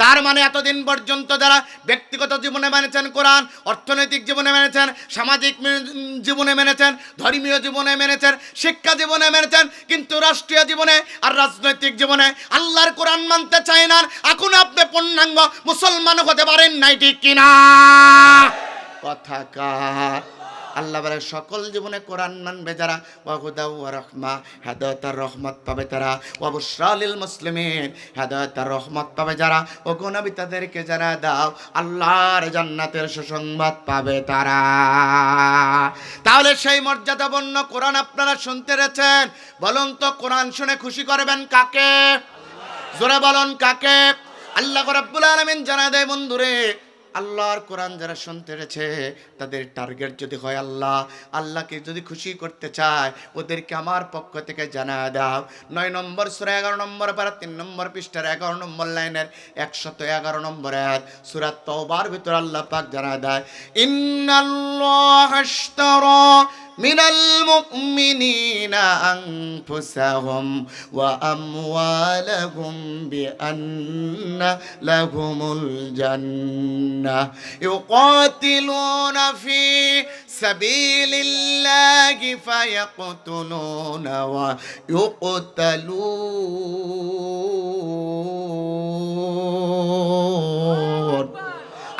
তার মানে এতদিন পর্যন্ত যারা ব্যক্তিগত জীবনে মেনেছেন কোরআন, অর্থনৈতিক জীবনে মেনেছেন, সামাজিক জীবনে মেনেছেন, ধর্মীয় জীবনে মেনেছেন, শিক্ষা জীবনে মেনেছেন, কিন্তু রাষ্ট্রীয় জীবনে আর রাজনৈতিক জীবনে আল্লাহর কোরআন মানতে চায় না, এখন আপনি পূর্ণাঙ্গ মুসলমান হতে পারেন নাই। ঠিক কিনা? কথাকার আল্লাহ বলে সকল জীবনে কোরআন মানবে যারা, ওয়া হুদা ওয়া রাহমা, হেদায়েত আর রহমত পাবে তারা, ওয়া বুশরা লিল মুসলিমিন, হেদায়েত আর রহমত পাবে যারা, ও গো নবী তাদেরকে জানা দাও আল্লাহর জান্নাতের সুসংবাদ পাবে তারা। তাহলে সেই মর্যাদাপূর্ণ কোরআন আপনারা শুনতে পেরেছেন। বলুন তো কোরআন শুনে খুশি করবেন কাকে? জোরে বলুন কাকে? আল্লাহ রাব্বুল আলামিন জানা দেয় বন্ধুরে, আল্লাহর কোরআন যারা শুনতে পেরেছে তাদের টার্গেট যদি হয় আল্লাহ, আল্লাহকে যদি খুশি করতে চায়, ওদেরকে আমার পক্ষ থেকে জানা দাও। 9 নম্বর সূরা 11 নম্বর পারা 3 নম্বর পৃষ্ঠার 11 নম্বর লাইনের 111 নম্বর আয়াত সূরা তাওবার ভিতর আল্লাহ পাক জানা দেয়, ইন্নাল্লাহা আশতারা মিনাল মুমিনিনা আনফুসাহুম ওয়া আমওয়ালাহুম বিআন্না লাহুমুল জান্নাহ ইউকাতিলুনা ফি সাবিলিল্লাহি ফায়াকতুলুনা ওয়া ইউকতালুন।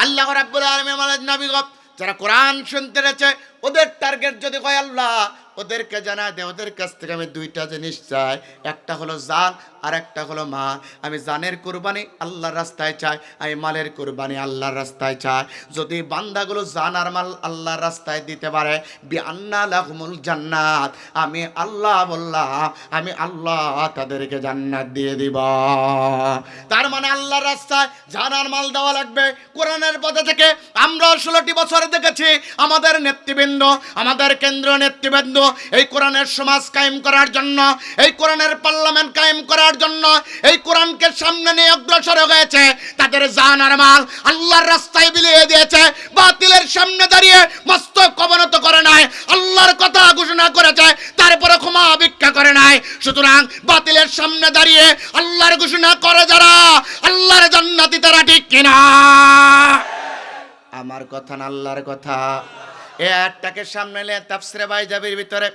আল্লাহ রাব্বুল আলামিন বলেন, নবী গো, যারা কোরআন শুনতে রয়েছে ওদের টার্গেট যদি হয় আল্লাহ, ওদেরকে জানা দে ওদের কাছ থেকে আমি 2টা জিনিস চাই, একটা হলো জান আর একটা হলো মাল। আমি জানের কুরবানি আল্লাহর রাস্তায় চাই, আমি মালের কুরবানি আল্লাহর রাস্তায় চাই। যদি বান্দাগুলো জান আর মাল আল্লাহর রাস্তায় দিতে পারে, বিআন্না লাহুমুল জান্নাত, আমি আল্লাহ বললাম, আমি আল্লাহ তাদেরকে জান্নাত দিয়ে দিব। তার মানে আল্লাহর রাস্তায় জান আর মাল দেওয়া লাগবে। কোরআনের পথে থেকে আমরা 16টি বছর দেখেছি আমাদের নেতৃবৃন্দ, আমাদের কেন্দ্রীয় নেতৃবৃন্দ এই কোরআনের সমাজ কায়েম করার জন্য, এই কোরআনের পার্লামেন্ট কায়েম করার জন্য, এই কোরআনকে সামনে নিয়ে অগ্রসর হয়েছে। তাদের জান আর মাল আল্লাহর রাস্তায় বিলিয়ে দিয়েছে। বাতিলের সামনে দাঁড়িয়ে মস্তক অবনত করে নাই, আল্লাহর কথা ঘোষণা করেছে, তারপরে ক্ষমা ভিক্ষা করে নাই। সুতরাং বাতিলের সামনে দাঁড়িয়ে আল্লাহর ঘোষণা করে যারা, আল্লাহর জান্নাতি তারা। ঠিক কিনা? আমার কথা না আল্লাহর কথা। এই আয়াতটাকে সামনে নিয়ে তাফসিরে বাইজাবির ভিতরে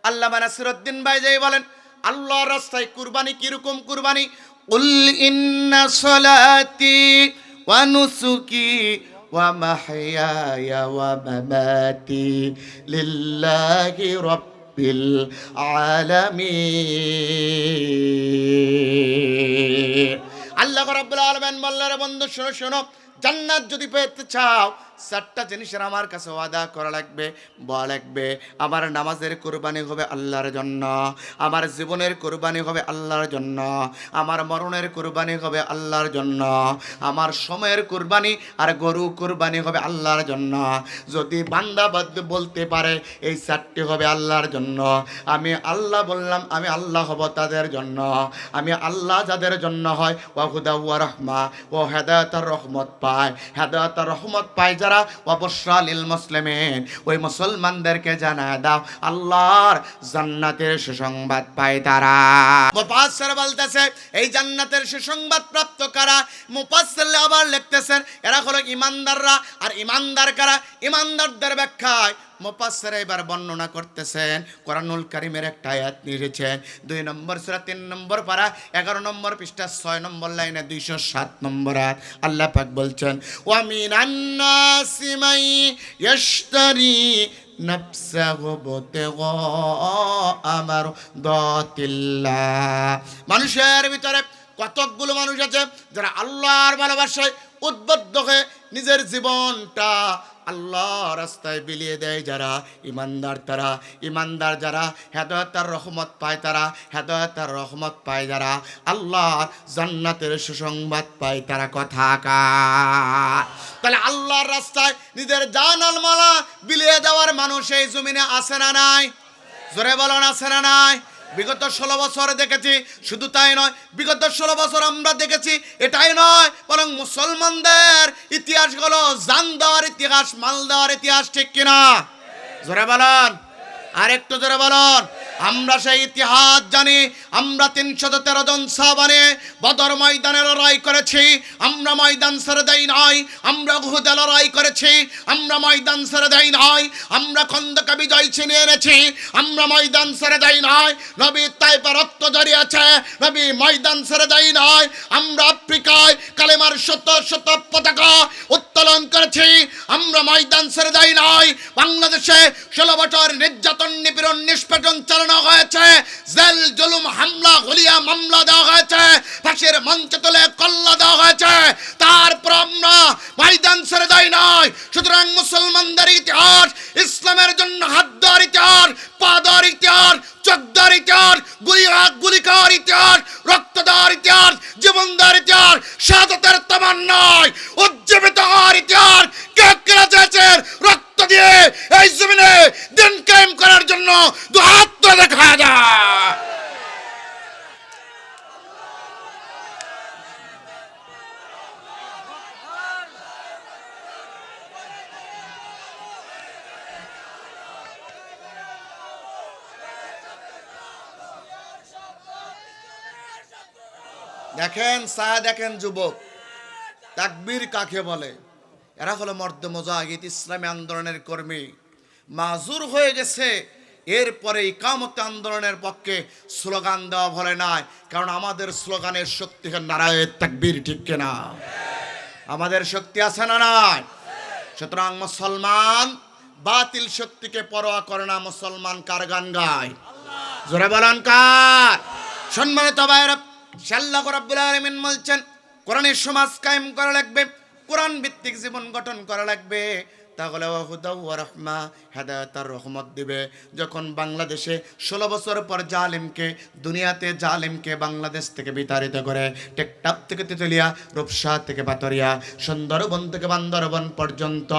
আল্লামা নাসিরউদ্দিন বাইজাবি বলেন, আল্লাহর রাস্তায় কুরবানি কিরকম কুরবানি? কুল ইন্না সলাতি ওয়া নুসুকি ওয়া মাহইয়ায়া ওয়া মামাতি লিল্লাহি রাব্বিল আলামিন। আল্লাহ রাব্বুল আলামিন বললেন, রে বন্ধু শোনো শোনো, জান্নাত যদি পেতে চাও 4টা জিনিসের আমার কাছে ওয়াদা করা লাগবে, বলা লাগবে। আমার নামাজের কুরবানি হবে আল্লাহর জন্য, আমার জীবনের কুরবানি হবে আল্লাহর জন্য, আমার মরণের কুরবানি হবে আল্লাহর জন্য, আমার সময়ের কুরবানি আর গরু কুরবানি হবে আল্লাহর জন্য। যদি বান্দা বলতে পারে এই 4টি হবে আল্লাহর জন্য, আমি আল্লাহ বললাম আমি আল্লাহ হব তাদের জন্য। আমি আল্লাহ যাদের জন্য হয়, ওয়া হুদা ওয়া রাহমা, ও হেদায়েত আর রহমত পায়, হেদায়েত আর রহমত পায় যারা, ওয়া বুশরা লিল মুসলিমিন, ওই মুসলমানদেরকে জানা দাও আল্লাহর জান্নাতের সুসংবাদ পায় তারা। মুফাসসির বলতেছে এই জান্নাতের সুসংবাদ প্রাপ্ত কারা? মুফাসসির আবার লিখতেছেন এরা হলো ঈমানদাররা। আর ঈমানদার কারা? ঈমানদারদের ব্যাখ্যায় মুফাসসির এবার বর্ণনা করতেছেন, কোরআনুল কারীমের একটা আয়াত নিয়েছেন 2 নম্বর সূরা 3 নম্বর পারা 11 নম্বর পৃষ্ঠা 6 নম্বর লাইনে 207 নম্বর আয়াত। আল্লাহ পাক বলছেন, ওয়া মিনান নাসি মান ইয়াশতারি নাফসাহু বিতিগা মারদাতিল্লাহ। মানুষের ভিতরে কতকগুলো মানুষ আছে যারা আল্লাহর ভালোবাসায় উদ্বুদ্ধ হয়ে নিজের জীবনটা আল্লাহ রাস্তায় বিলিয়ে দেয় যারা ইমানদার, তারা ইমানদার যারা হেদায়েতের রহমত পায়, তারা হেদায়েতের রহমত পায় যারা আল্লাহর জান্নাতের সুসংবাদ পায়, তারা কথাকার। তাহলে আল্লাহর রাস্তায় নিজের জানাল মালা বিলিয়ে দেওয়ার মানুষ এই জমিনে আছে না নাই? জোরে বলুন আছে না নাই? বিগত 16 বছর দেখেছি। শুধু তাই নয়, বিগত 16 বছর আমরা দেখেছি এটাই নয়, বরং মুসলমানদের ইতিহাসগুলো জান দেওয়ার ইতিহাস, মাল দেওয়ার ইতিহাস, ঠিক কিনা? জোরে বলুন, আর একটু জোরে বলুন। আমরা সেই ইতিহাস জানি। আমরা 313 জন সাহাবানে বদর ময়দানে লড়াই করেছি। আমরা ময়দান ছেড়ে দেই নাই। আমরা উহুদে লড়াই করেছি। আমরা ময়দান ছেড়ে দেই নাই। আমরা খন্দকে বিজয় ছিনিয়ে এনেছি। আমরা ময়দান ছেড়ে দেই নাই। নবী তাইফে রক্ত ঝরিয়েছে, নবী ময়দান ছেড়ে দেই নাই। আমরা আফ্রিকায় কালেমার শত শত পতাকা উত্তোলন করেছি। আমরা ময়দান ছেড়ে দেই নাই। বাংলাদেশে 16 বছর নির্যাতন, নিপীড়ন, নিষ্পেষণ চালানো হয়েছে। জেল, জুলুম, হামলা, গুলিয়া, মামলা দেওয়া হয়েছে। ফাঁসির মঞ্চে তুলে কল্লা দেওয়া হয়েছে। তারপর আমরা ময়দান ছেড়ে দেই নাই। সুতরাং মুসলমানদের ইতিহাস, ইসলামের জন্য হাত দেওয়ার ইতিহাস, পা দেওয়ার ইতিহাস, চোখ দেওয়ার ইতিহাস, গুলি খাওয়ার ইতিহাস, রক্ত দেওয়ার ইতিহাস, জীবন দেওয়ার ইতিহাস, শাহাদাতের তামান্নায় উজ্জীবিত হওয়ার ইতিহাস। কে কেনা চেয়েছেন রক্ত দিয়ে এই জমিনে দিন কায়েম করার জন্য? দুহাত তুলে দেখা যায়। দেখেন সায়া, দেখেন যুবক, তাকবীর কাকে বলে? এরা হলো মর্দ মুজাহিদ, ইসলামী আন্দোলনের কর্মী। মাজুর হয়ে গেছে, এরপরে ইকামত আন্দোলনের পক্ষে স্লোগান দেওয়া ভরে নাই। কারণ আমাদের স্লোগানের শক্তি নারায়ে তাকবীর, ঠিক কিনা? আমাদের শক্তি আছে না নাই? সুতরাং মুসলমান বাতিল শক্তিকে পরোয়া করে না। মুসলমান কার গান গায়? জোরে বলেন কার? সম্মানিত ভাইরা, আল্লাহ রাব্বুল আলামিন বলছেন কোরআনের সমাজ কায়েম করা লাগবে, কোরআন ভিত্তিক জীবন গঠন করা লাগবে। তাহলে হুদা ওয়া রাহমা, হেদায়েতের রহমত দিবে। যখন বাংলাদেশে 16 বছর পর জালিমকে, দুনিয়াতে জালিমকে বাংলাদেশ থেকে বিতাড়িত করে, টেকটাপ থেকে তেতুলিয়া, রূপসা থেকে পাতরিয়া, সুন্দরবন থেকে বান্দরবন পর্যন্ত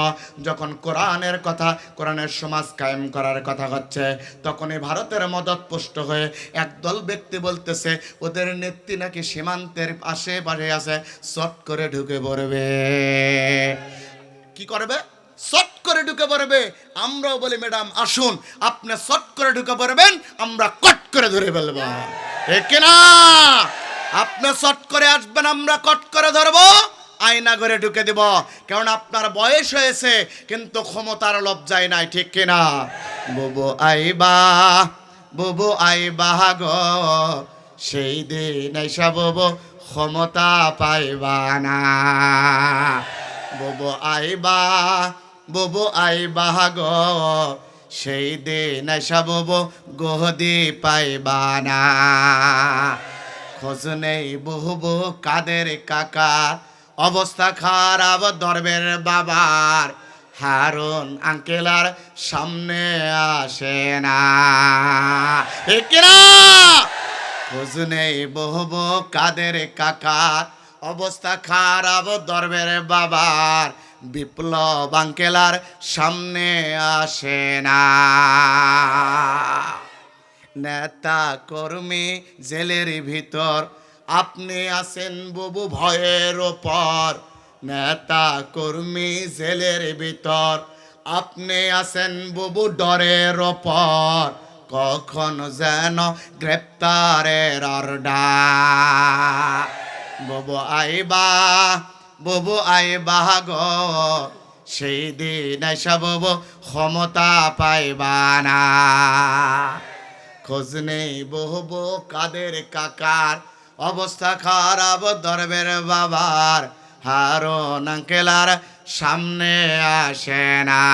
যখন কোরআনের কথা, কোরআনের সমাজ কায়েম করার কথা হচ্ছে, তখনই ভারতের মদত পুষ্ট হয়ে একদল ব্যক্তি বলতেছে ওদের নেত্রী নাকি সীমান্তের আশেপাশে আছে, শট করে ঢুকে পড়বে। কি করবে? শট করে ঢুকে পড়বে। আমরাও বলি ম্যাডাম আসুন, আপনি শট করে ঢুকে পড়বেন, আমরা কট করে ধরে ফেলব, ঠিক না? আপনি শট করে আসবেন, আমরা কট করে ধরবো, আয়না করে ঢুকে দিব। কারণ আপনার বয়স হয়েছে কিন্তু ক্ষমতার লজ্জায় নাই, ঠিক কিনা? বুবু আইবা, বুবু আইবা গো, সেই দিন আইসা বুবু ক্ষমতা পাইবা না। বুবু আইবা, বুবু আইবা গো, সেই দিন আইসা বুবু গদি পাইবা না। খোঁজ নেই বুবু কাদের কাকার, অবস্থা খারাপ দরবের বাবার, হারুন আঙ্কেলার সামনে আসে না, ঠিক না? খোঁজ নেই বুবু কাদের কাকার, অবস্থা খারাপ দরবের বাবার, বিপ্লব আঙ্কেলার সামনে আসে না। নেতা কর্মী জেলের ভিতর, আপনি আছেন বুবু ভয়ের ওপর। নেতা কর্মী জেলের ভিতর, আপনি আছেন বুবু ডরের ওপর। কখন যেন গ্রেপ্তারের অর্ডার। বুবু আইবা, বুবু আইবা গো, সেই দিন আইসা বুবু ক্ষমতা পাইবা না। খোঁজ নেই বুবু কাদের কাকার, অবস্থা খারাপ দরবের বাবার, হারুন আঙ্কেলার সামনে আসে না।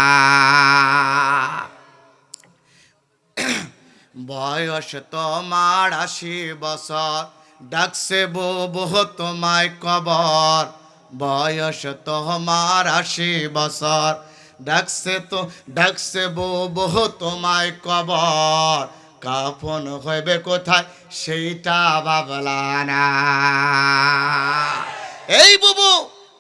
বয়স তোমার 80 বছর, ডাকছে বুবু তোমায় কবর। বয়স তোমার 80 বছর, ডাকছে বউ তোমায় কবর, কাফন হইবে কোথায় সেইটা ভাবলা না। এই বুবু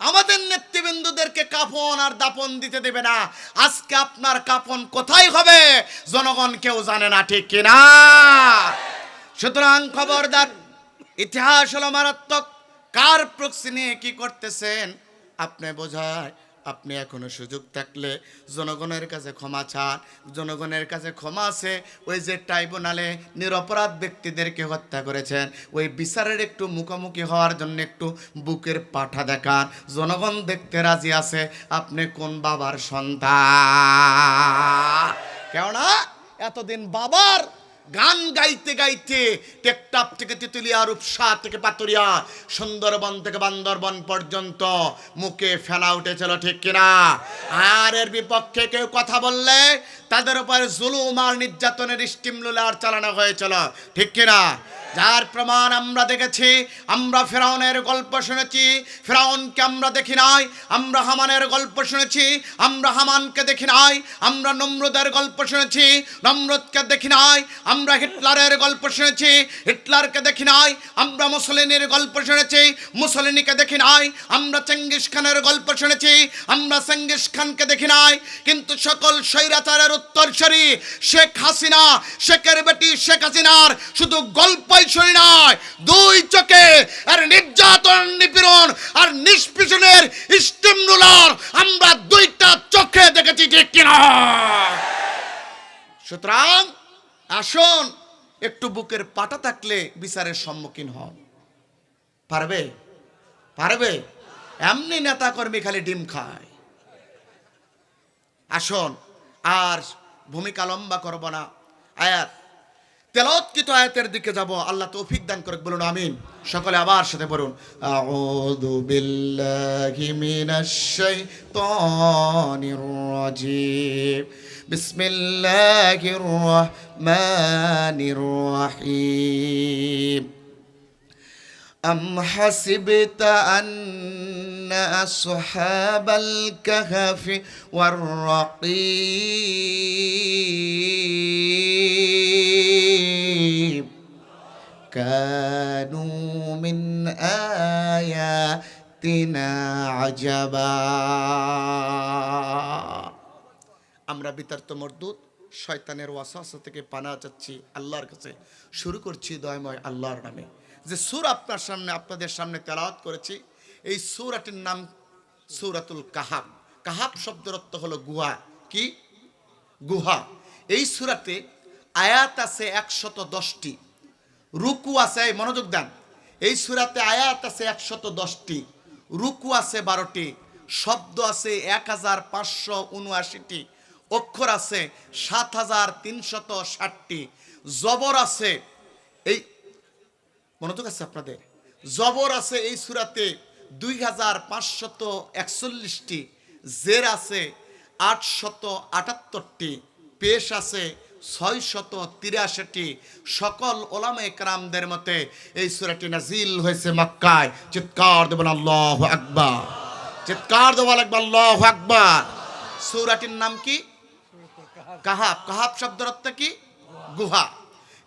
আমাদের নেতৃবৃন্দদেরকে কাফন আর দাপন দিতে দেবে না। আজকে আপনার কাফন কোথায় হবে জনগণ কেউ জানে না, ঠিক কিনা? সুতরাং খবরদার, ইতিহাস হলো মারাত্মক। কার প্রক্সি নিয়ে কি করতেছেন আপনি বোঝায়। আপনি এখনো সুযোগ থাকলে জনগণের কাছে ক্ষমা চান। জনগণের কাছে ক্ষমা আছে। ওই যে ট্রাইব্যুনালে নিরপরাধ ব্যক্তিদেরকে হত্যা করেছেন, ওই বিচারের একটু মুখোমুখি হওয়ার জন্য একটু বুকের পাঠা দেখান। জনগণ দেখতে রাজি আছে আপনি কোন বাবার সন্তান। কেননা এতদিন বাবার গান গাইতে গাইতে টেকটাপ থেকে তেতুলিয়া, রূপসা থেকে পাতুরিয়া, সুন্দরবন থেকে বান্দরবন পর্যন্ত মুখে ফেনা উঠেছিল, ঠিক কিনা? আর এর বিপক্ষে কেউ কথা বললে তাদের উপর জুলুম আর নির্যাতনের স্টিমুলার চালানো হয়েছিল, ঠিক কিনা? যার প্রমাণ আমরা দেখেছি। আমরা ফেরাউনের গল্প শুনেছি, ফেরাউনকে আমরা দেখি নাই। আমরা হামানের গল্প শুনেছি, আমরা হামানকে দেখি নাই। আমরা নমরুদের গল্প শুনেছি, নমরুদকে দেখি নাই। আমরা হিটলারের গল্প শুনেছি, হিটলারকে দেখি নাই। আমরা মুসলিনের গল্প শুনেছি, মুসলিনীকে দেখি নাই। আমরা চেঙ্গিস খানের গল্প শুনেছি, আমরা চেঙ্গিস খানকে দেখি নাই। কিন্তু সকল স্বৈরাচারের উত্তরসূরি শেখ হাসিনা, শেখের বেটি শেখ হাসিনার শুধু গল্পই শুনি নাই, দুই চোখে আর নির্যাতন, নিপীড়ন আর নিষ্পেষণের স্টিমুলার আমরা দুইটা চোখে দেখেছি, ঠিক কিনা? সুতরাং আসুন, একটু বুকের পাটা থাকলে বিচারের সম্মুখীন হন। পারবে? এমনি নেতা কর্মী খালি ডিম খায়। আসুন, আর ভূমিকা লম্বা করব না। আয়াত তেলাওয়াতকৃত আয়াতের দিকে যাব। আল্লাহ তৌফিক দান করুক, বলুন আমিন। সকলে আবার সাথে বলুন, আউযু বিল্লাহি মিনাশ শাইতানির রাজিম, বিসমিল্লাহির রহমানির রহিম। أم حسبت أن أصحاب الكهف والرقيم كانوا من آياتنا عجبا। আমরা বিতার্ত মরদুদ শয়তানের ওয়াসওয়াসা থেকে পানাহ চাচ্ছি আল্লাহর কাছে। শুরু করছি দয়াময় আল্লাহর নামে। যে সূরা আপনাদের সামনে তেলাওয়াত করেছি, এই সূরাটির নাম সূরাতুল কাহাফ। কাহাফ শব্দের অর্থ হলো গুহা। কি? গুহা। এই সূরাতে আয়াত আছে 110টি, রুকু আছে, মনোযোগ দেন, এই সূরাতে আয়াত আছে 110টি, রুকু আছে 12টি, শব্দ আছে 1579টি, অক্ষর আছে 7360টি, জবর আছে, এই মনোযোগ আছে আপনাদের, জবর আছে এই সূরাতে 2541টি, জের আছে 878টি, পেশ আছে 683টি। সকল ওলামায়ে কেরামদের মতে এই সূরাটি নাজিল হয়েছে মক্কায়। চিৎকার দেবেন আল্লাহু আকবার, চিৎকার দেওয়া লাগবে আল্লাহু আকবার। সূরাটির নাম কি? কাহাফ। কাহাফ শব্দের অর্থ কি? গুহা।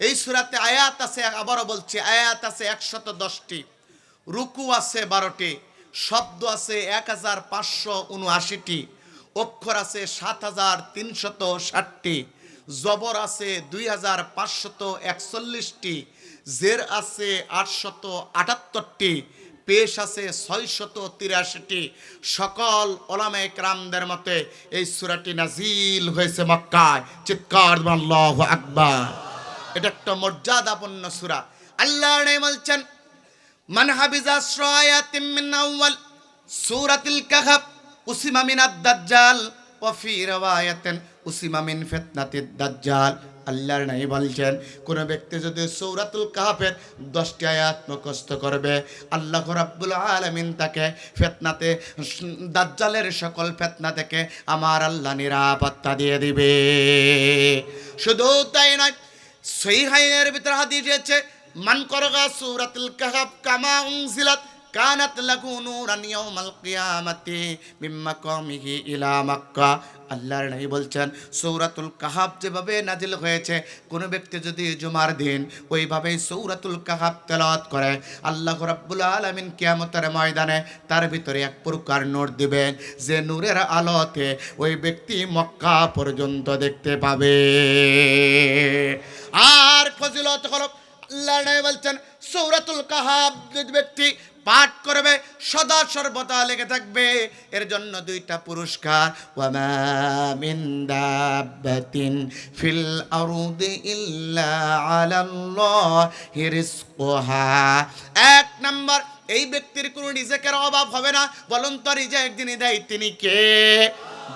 এই সূরাতে আয়াত আছে, আবারও বলছি, আয়াত আছে 110টি, রুকু আছে 12টি, শব্দ আছে 1579টি, অক্ষর আছে 7360টি, জবর আছে 2541টি, জের আছে 878টি, পেশ আছে 683টি। সকল ওলামায়ে কেরামদের মতে এই সূরাটি নাজিল হয়েছে মক্কায়। চিৎকার দিবেন আল্লাহু আকবার। এটা একটা মর্যাদাপূর্ণ সূরা। আল্লাহ বলছেন, মান হাফিজা আয়াতিন মিন আউয়াল সূরাতুল কাহফ উসিমা মিনাদ দাজ্জাল ওয়া ফি রিওয়ায়াতিন উসিমা মিন ফিতনাতিদ দাজ্জাল। আল্লাহর নবী বলছেন, কোন ব্যক্তি যদি সূরাতুল কাহফের 10টি আয়াত মুখস্থ করবে, আল্লাহ রাব্বুল আলামিন তাকে ফিতনাতে, দাজ্জালের সকল ফিতনা থেকে আমার আল্লাহ নিরাপত্তা দিয়ে দিবে। শুধু তাই নয়, সহিহাইনের ভিতরে হাদিস আছে, মান করগা সূরাতুল কাহফ কামা উনজিলাত কানাত লাহু নূরান ইয়াউমাল কিয়ামাতি মিন মাকামিহি ইলা মক্কা। আল্লাহর নবী বলছেন সূরাতুল কাহাফ যেভাবে নাজিল হয়েছে, কোন ব্যক্তি যদি জুমার দিন ওইভাবেই সূরাতুল কাহাফ তেলাওয়াত করে, আল্লাহ রাব্বুল আলামিন কিয়ামতের ময়দানে তার ভিতরে এক প্রকার নূর দিবেন, যে নূরের আলোতে ওই ব্যক্তি মক্কা পর্যন্ত দেখতে পাবে। আর ফজিলত হলো, আল্লাহর নবী বলছেন সূরাতুল কাহাফ যে ব্যক্তি পাঠ করবে সদা সর্বদা লেগে থাকবে, এর জন্য দুইটা পুরস্কার। ওয়ামা মিন দাব্বাতিন ফিল আরদি ইল্লা আলাল্লাহি রিজকুহা। এক নাম্বার, এই ব্যক্তির কোনো রিজেকের অভাব হবে না। বলুন তো রিজেক যিনি দেয় তিনি কে?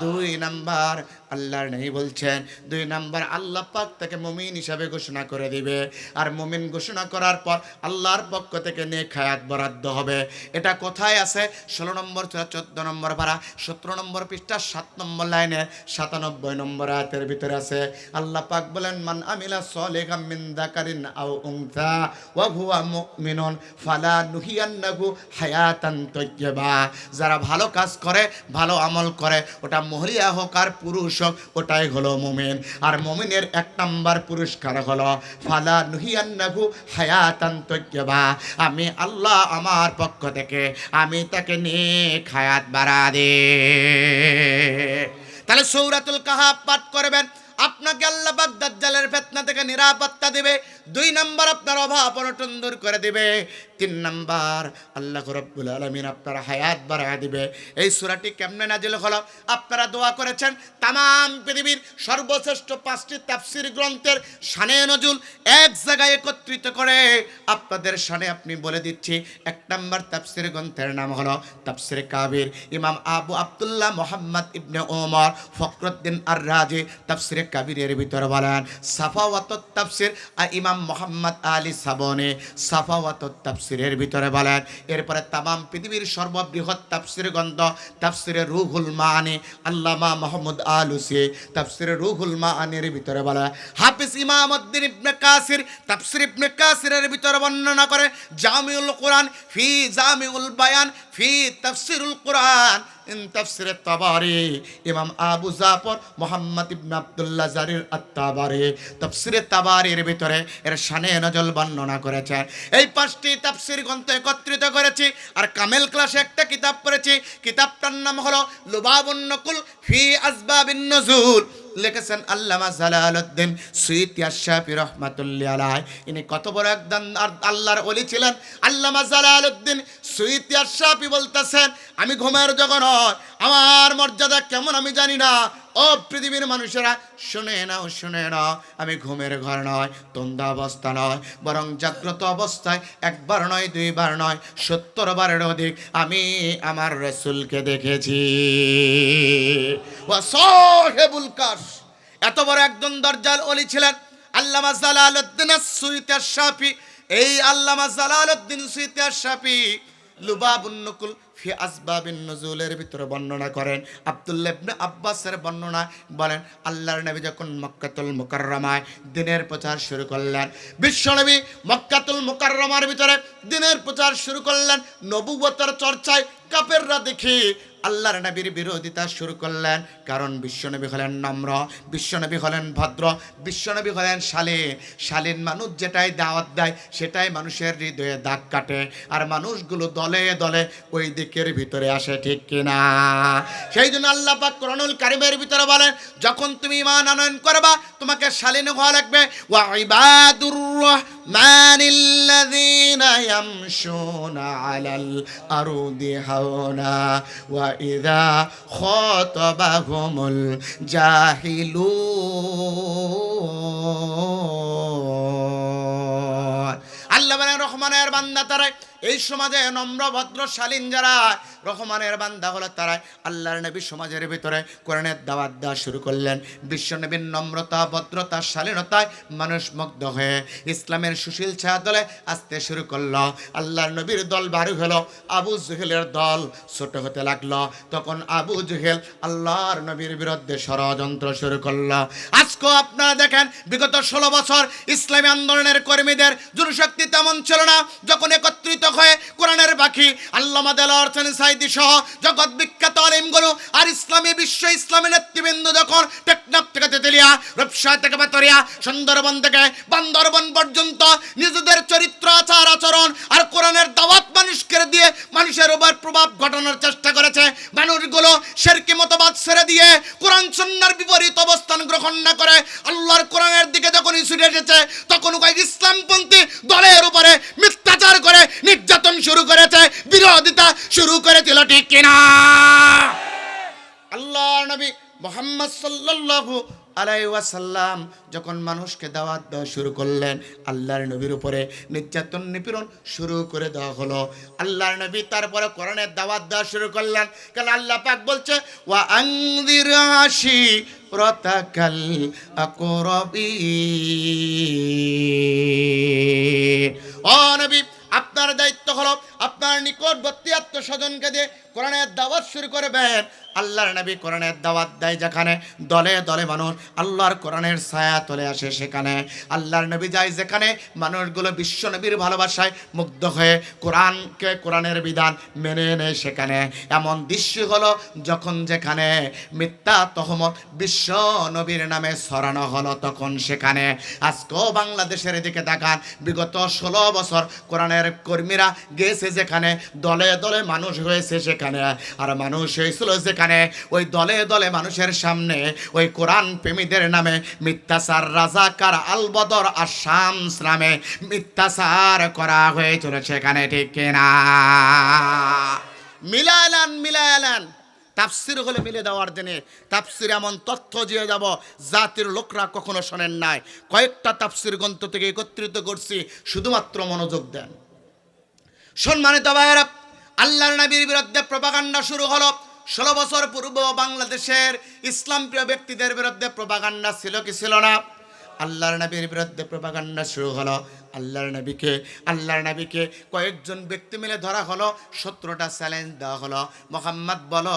দুই নাম্বার, আল্লাহর নবী বলছেন দুই নাম্বার, আল্লাহ পাক তাকে মুমিন হিসাবে ঘোষণা করে দিবে। আর মুমিন ঘোষণা করার পর আল্লাহর পক্ষ থেকে নেক হায়াত বরাদ্দ হবে। এটা কোথায় আছে? 16 নম্বর সূরা 14 নম্বর পারা 17 নম্বর পৃষ্ঠা 7 নম্বর লাইনের 97 নম্বর আয়াতের ভিতরে আছে। আল্লাহ পাক বলেন মান আমিলা সলিহাম মিন যাকারিন আও উনসা ওয়া হুয়া মুমিনুন ফালা নুহিয়ান্নাহু হায়াতান তাইয়্যিবা। যারা ভালো কাজ করে, ভালো আমল করে, ওটা মহিলা হোক আর পুরুষ হোক, ওটাই হলো মুমিন। আর মুমিনের এক নাম্বার পুরস্কার হলো ফালা নুহিয়ান্নাহু হায়াতান তাইয়্যিবা। আমি আল্লাহ আমার পক্ষ থেকে আমি তাকে নেক হায়াত বাড়া দে। তাহলে সূরাতুল কাহাফ পাঠ করবেন, আপনাকে আল্লাহ পাক দাজ্জালের ফিতনা থেকে নিরাপত্তা দিবে। দুই নাম্বার, আপনার অভাব অনটন দূর করে দিবে। তিন নাম্বার, আল্লাহ রাব্বুল আলামিন আপনার হায়াত বাড়ায় দিবে। এই সূরাটি কেমনে নাজিল হলো? আপনারা দোয়া করেছেন তামাম পৃথিবীর সর্বশ্রেষ্ঠ 5টি তাফসীর গ্রন্থের শানে নজুল এক জায়গায় একত্রিত করে আপনাদের শানে আপনি বলে দিচ্ছি। এক নাম্বার তাফসীর গ্রন্থের নাম হলো তাফসীরে কাবির। ইমাম আবু আব্দুল্লাহ মুহাম্মদ ইবনে ওমর ফখরুদ্দিন আর রাজি তাফসীরে কাবিরের ভিতরে বলেন সাফাওয়াতুত তাফসীর। আর ইমাম মুহাম্মদ আলী সাবনে সাফাওয়াতুত তাফসীরের ভিতরে বলেন। এরপরে তামাম পৃথিবীর সর্ববৃহৎ তাফসীর গ্রন্থ তাফসীরে রুহুল মাআনি আল্লামা মাহমুদ আলুসি তাফসীরে রুহুল মাআনির ভিতরে বলেন। হাফিজ ইমামউদ্দিন ইবনে কাসির তাফসীর ইবনে কাসিরের ভিতরে বর্ণনা করে জামিউল কুরআন ফি জামিউল বায়ান ফি তাফসীরুল কুরআন ইন তাফসীরে তাবারি। ইমাম আবু জাফর মুহাম্মদ ইবনে আব্দুল্লাহ জারির আত-তাবারি তাফসীরে তাবারির ভিতরে এর শানে নজল বর্ণনা করেছেন। এই 5টি তাফসীর গ্রন্থ একত্রিত করেছি। আর কামেল ক্লাসে একটা কিতাব পড়েছি, কিতাবটার নাম হলো লুবাবুন নকুল ফি আসবাবিন নুজুল, লিখেছেন আল্লামা জালালউদ্দিন সুয়ুতী আশ-শাফি রাহমাতুল্লাহি আলাইহি। ইনি কত বড় একজন আল্লাহর ওলি ছিলেন। আল্লামা জালালউদ্দিন সুয়ুতী আশ-শাফি বলতেছেন আমি ঘুমের জগৎ নয়, আমার মর্যাদা কেমন আমি জানি না। ও পৃথিবীর মানুষেরা শুনে নাও, আমি ঘুমের ঘর নয়, তন্দা অবস্থা নয়, বরং জাগ্রত অবস্থায় একবার নয়, দুইবার নয়, 70 বারের অধিক আমি আমার রাসূলকে দেখেছি। ওয়া সাহিবুল কাশ, এত বড় একজন দরজাল ওলি ছিলেন আল্লামা জালালউদ্দিন সুয়ুতী আশ-শাফি। এই আল্লামা জালালউদ্দিন সুয়ুতী আশ-শাফি লুবাবুন নকুল ফি আসবাবিন নুজুলের ভিতরে বর্ণনা করেন। আব্দুল্লাহ ইবনে আব্বাসের বর্ণনা বলেন আল্লাহর নবী যখন মক্কাতুল মুকাররমায় দিনের প্রচার শুরু করলেন, বিশ্বনবী মক্কাতুল মুকাররমার ভিতরে দিনের প্রচার শুরু করলেন, নবুয়তের চর্চায় কাফেররা দেখি আল্লাহর নবীর বিরোধিতা শুরু করলেন। কারণ বিশ্বনবী হলেন নম্র, বিশ্বনবী হলেন ভদ্র, বিশ্বনবী হলেন শালীন মানুষ যেটাই দাওয়াত দেয় সেটাই মানুষের হৃদয়ে দাগ কাটে। আর মানুষগুলো দলে দলে ওই দিকের ভিতরে আসে, ঠিক কিনা? সেই জন্য আল্লাহ পাক কোরআনুল কারীমের ভিতরে বলেন যখন তুমি ঈমান আনয়ন করবা তোমাকে শালীন হওয়া লাগবে। ওয়া ইবাদুর রাহমানিল্লাযীনা ইয়ামশুনা আলাল আরদি হাওনা ওয়া ইযা খাতাবাহুমুল জাহিলুন। আল্লাহ বলেন রহমানের বান্দা তারা, এই সমাজে নম্র ভদ্র শালীন যারা রহমানের বান্দা হলো তারাই। আল্লাহর নবী সমাজের ভিতরে কোরআনের দাওয়াত দেওয়া শুরু করলেন। বিশ্বনবীর নম্রতা, ভদ্রতা, শালীনতায় মানুষ মুগ্ধ হয়ে ইসলামের সুশীল ছায়া দলে আসতে শুরু করলো। আল্লাহর নবীর দল ভারী হলো, আবু জেহেলের দল ছোট হতে লাগলো। তখন আবু জেহেল আল্লাহর নবীর বিরুদ্ধে ষড়যন্ত্র শুরু করলো। আজকেও আপনারা দেখেন বিগত 16 বছর ইসলামী আন্দোলনের কর্মীদের জনশক্তি তেমন ছিল না। যখন একত্রিত হয়ে কোরআনের বাকি আল্লামা দেলোয়ার হোসেন সাঈদী সহ জগৎ বিখ্যাত আলেমগুলো আর ইসলামী বিশ্ব ইসলামী নেতৃবৃন্দ যখন টেকনাফ থেকে তেতুলিয়া, রূপসা থেকে পাতুরিয়া, সুন্দরবন থেকে বান্দরবন পর্যন্ত নিজেদের চরিত্র আচার আচরণ আর কোরআনের দাওয়াত মানুষকে দিয়ে মানুষের উপর প্রভাব ঘটানোর চেষ্টা করেছে, মানুষগুলো শিরকি মতবাদ ছেড়ে দিয়ে কোরআন সুন্নাহর বিপরীত অবস্থান গ্রহণ না করে আল্লাহর কোরআনের দিকে যখন ছুটে এসেছে তখন কয়েক ইসলামপন্থী দলের উপরে মিথ্যাচার করে নির্যাতন শুরু করেছে, বিরোধিতা শুরু করেছিল, ঠিক কিনা? আল্লাহর নবী মুহাম্মদ সাল্লাল্লাহু আলাইহি ওয়াসাল্লাম যখন মানুষকে দাওয়াত দেওয়া শুরু করলেন, আল্লাহর নবীর উপরে নির্যাতন নিপীড়ন শুরু করে দেওয়া হলো। আল্লাহর নবী তারপরে কোরআনের দাওয়াত দেওয়া শুরু করলেন, কারণ আল্লাহ পাক বলছে ওয়া আনযির আশিরাতাকাল আকরাবিন। ও নবী, আপনার দায়িত্ব হলো আপনার নিকটবর্তী আত্মস্বজনকে দিয়ে কোরআনের দাওয়াত শুরু করবেন। আল্লাহর নবী কোরআনের দাওয়াত দেয় যেখানে, দলে দলে মানুষ আল্লাহর কোরআনের ছায়া তলে আসে সেখানে। আল্লাহর নবী যায় যেখানে, মানুষগুলো বিশ্ব নবীর ভালোবাসায় মুগ্ধ হয়ে কোরআনকে, কোরআনের বিধান মেনে নেয় সেখানে। এমন দৃশ্য হলো যখন যেখানে মিথ্যা তহমত বিশ্ব নবীর নামে ছড়ানো হলো তখন সেখানে। আজকেও বাংলাদেশের দিকে তাকান, বিগত 16 বছর কোরআনের কর্মীরা গেছে যেখানে, দলে দলে মানুষ হয়েছে সেখানে। আর মানুষ হয়েছিল যেখানে, ওই দলে দলে মানুষের সামনে ওই কোরআন প্রেমীদের নামে মিথ্যাচার, রাজাকার, আলবদর আর শামস নামে মিথ্যাচার করা হয়েছিল সেখানে, ঠিক কিনা? মিলায়ালান তাফসির হলে মিলে দেওয়ার দিনে তাফসির এমন তথ্য দিয়ে যাব জাতির লোকরা কখনো শোনেন নাই। কয়েকটা তাফসির গ্রন্থ থেকে একত্রিত করছি, শুধুমাত্র মনোযোগ দেন। সম্মানিত ভাইয়েরা, আল্লাহর নবীর বিরুদ্ধে প্রপাগান্ডা শুরু হলো। 16 বছর পূর্ব বাংলাদেশের ইসলাম প্রিয় ব্যক্তিদের বিরুদ্ধে প্রপাগান্ডা ছিল কি ছিল না? আল্লাহর নবীর বিরুদ্ধে প্রপাগান্ডা শুরু হলো। আল্লাহর নবীকে কয়েকজন ব্যক্তি মিলে ধরা হলো, 17টা চ্যালেঞ্জ দেওয়া হলো। মুহাম্মদ বলো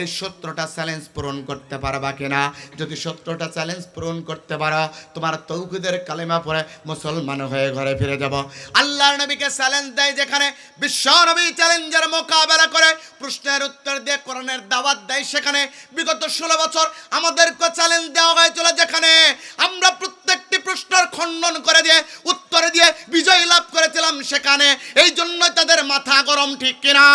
এই 17টা চ্যালেঞ্জ পূরণ করতে পারবা কিনা? যদি 17টা চ্যালেঞ্জ পূরণ করতে পারো, তোমার তৌহিদের কালেমা পড়ে মুসলমান হয়ে ঘরে ফিরে যাব। আল্লাহর নবীকে চ্যালেঞ্জ দেয় যেখানে, বিশ্ব নবী চ্যালেঞ্জের মোকাবেলা করে প্রশ্নের উত্তর দিয়ে কোরআনের দাওয়াত দেয় সেখানে। বিগত 16 বছর আমাদেরকে চ্যালেঞ্জ দেওয়া হয়েছিল যেখানে আমরা প্রত্যেকটি প্রশ্নের খণ্ডন করে দিয়ে উত্তর দিয়ে বিজয় লাভ করেছিলাম সেখানে। এই জন্য তাদের মাথা গরম, ঠিক কিনা?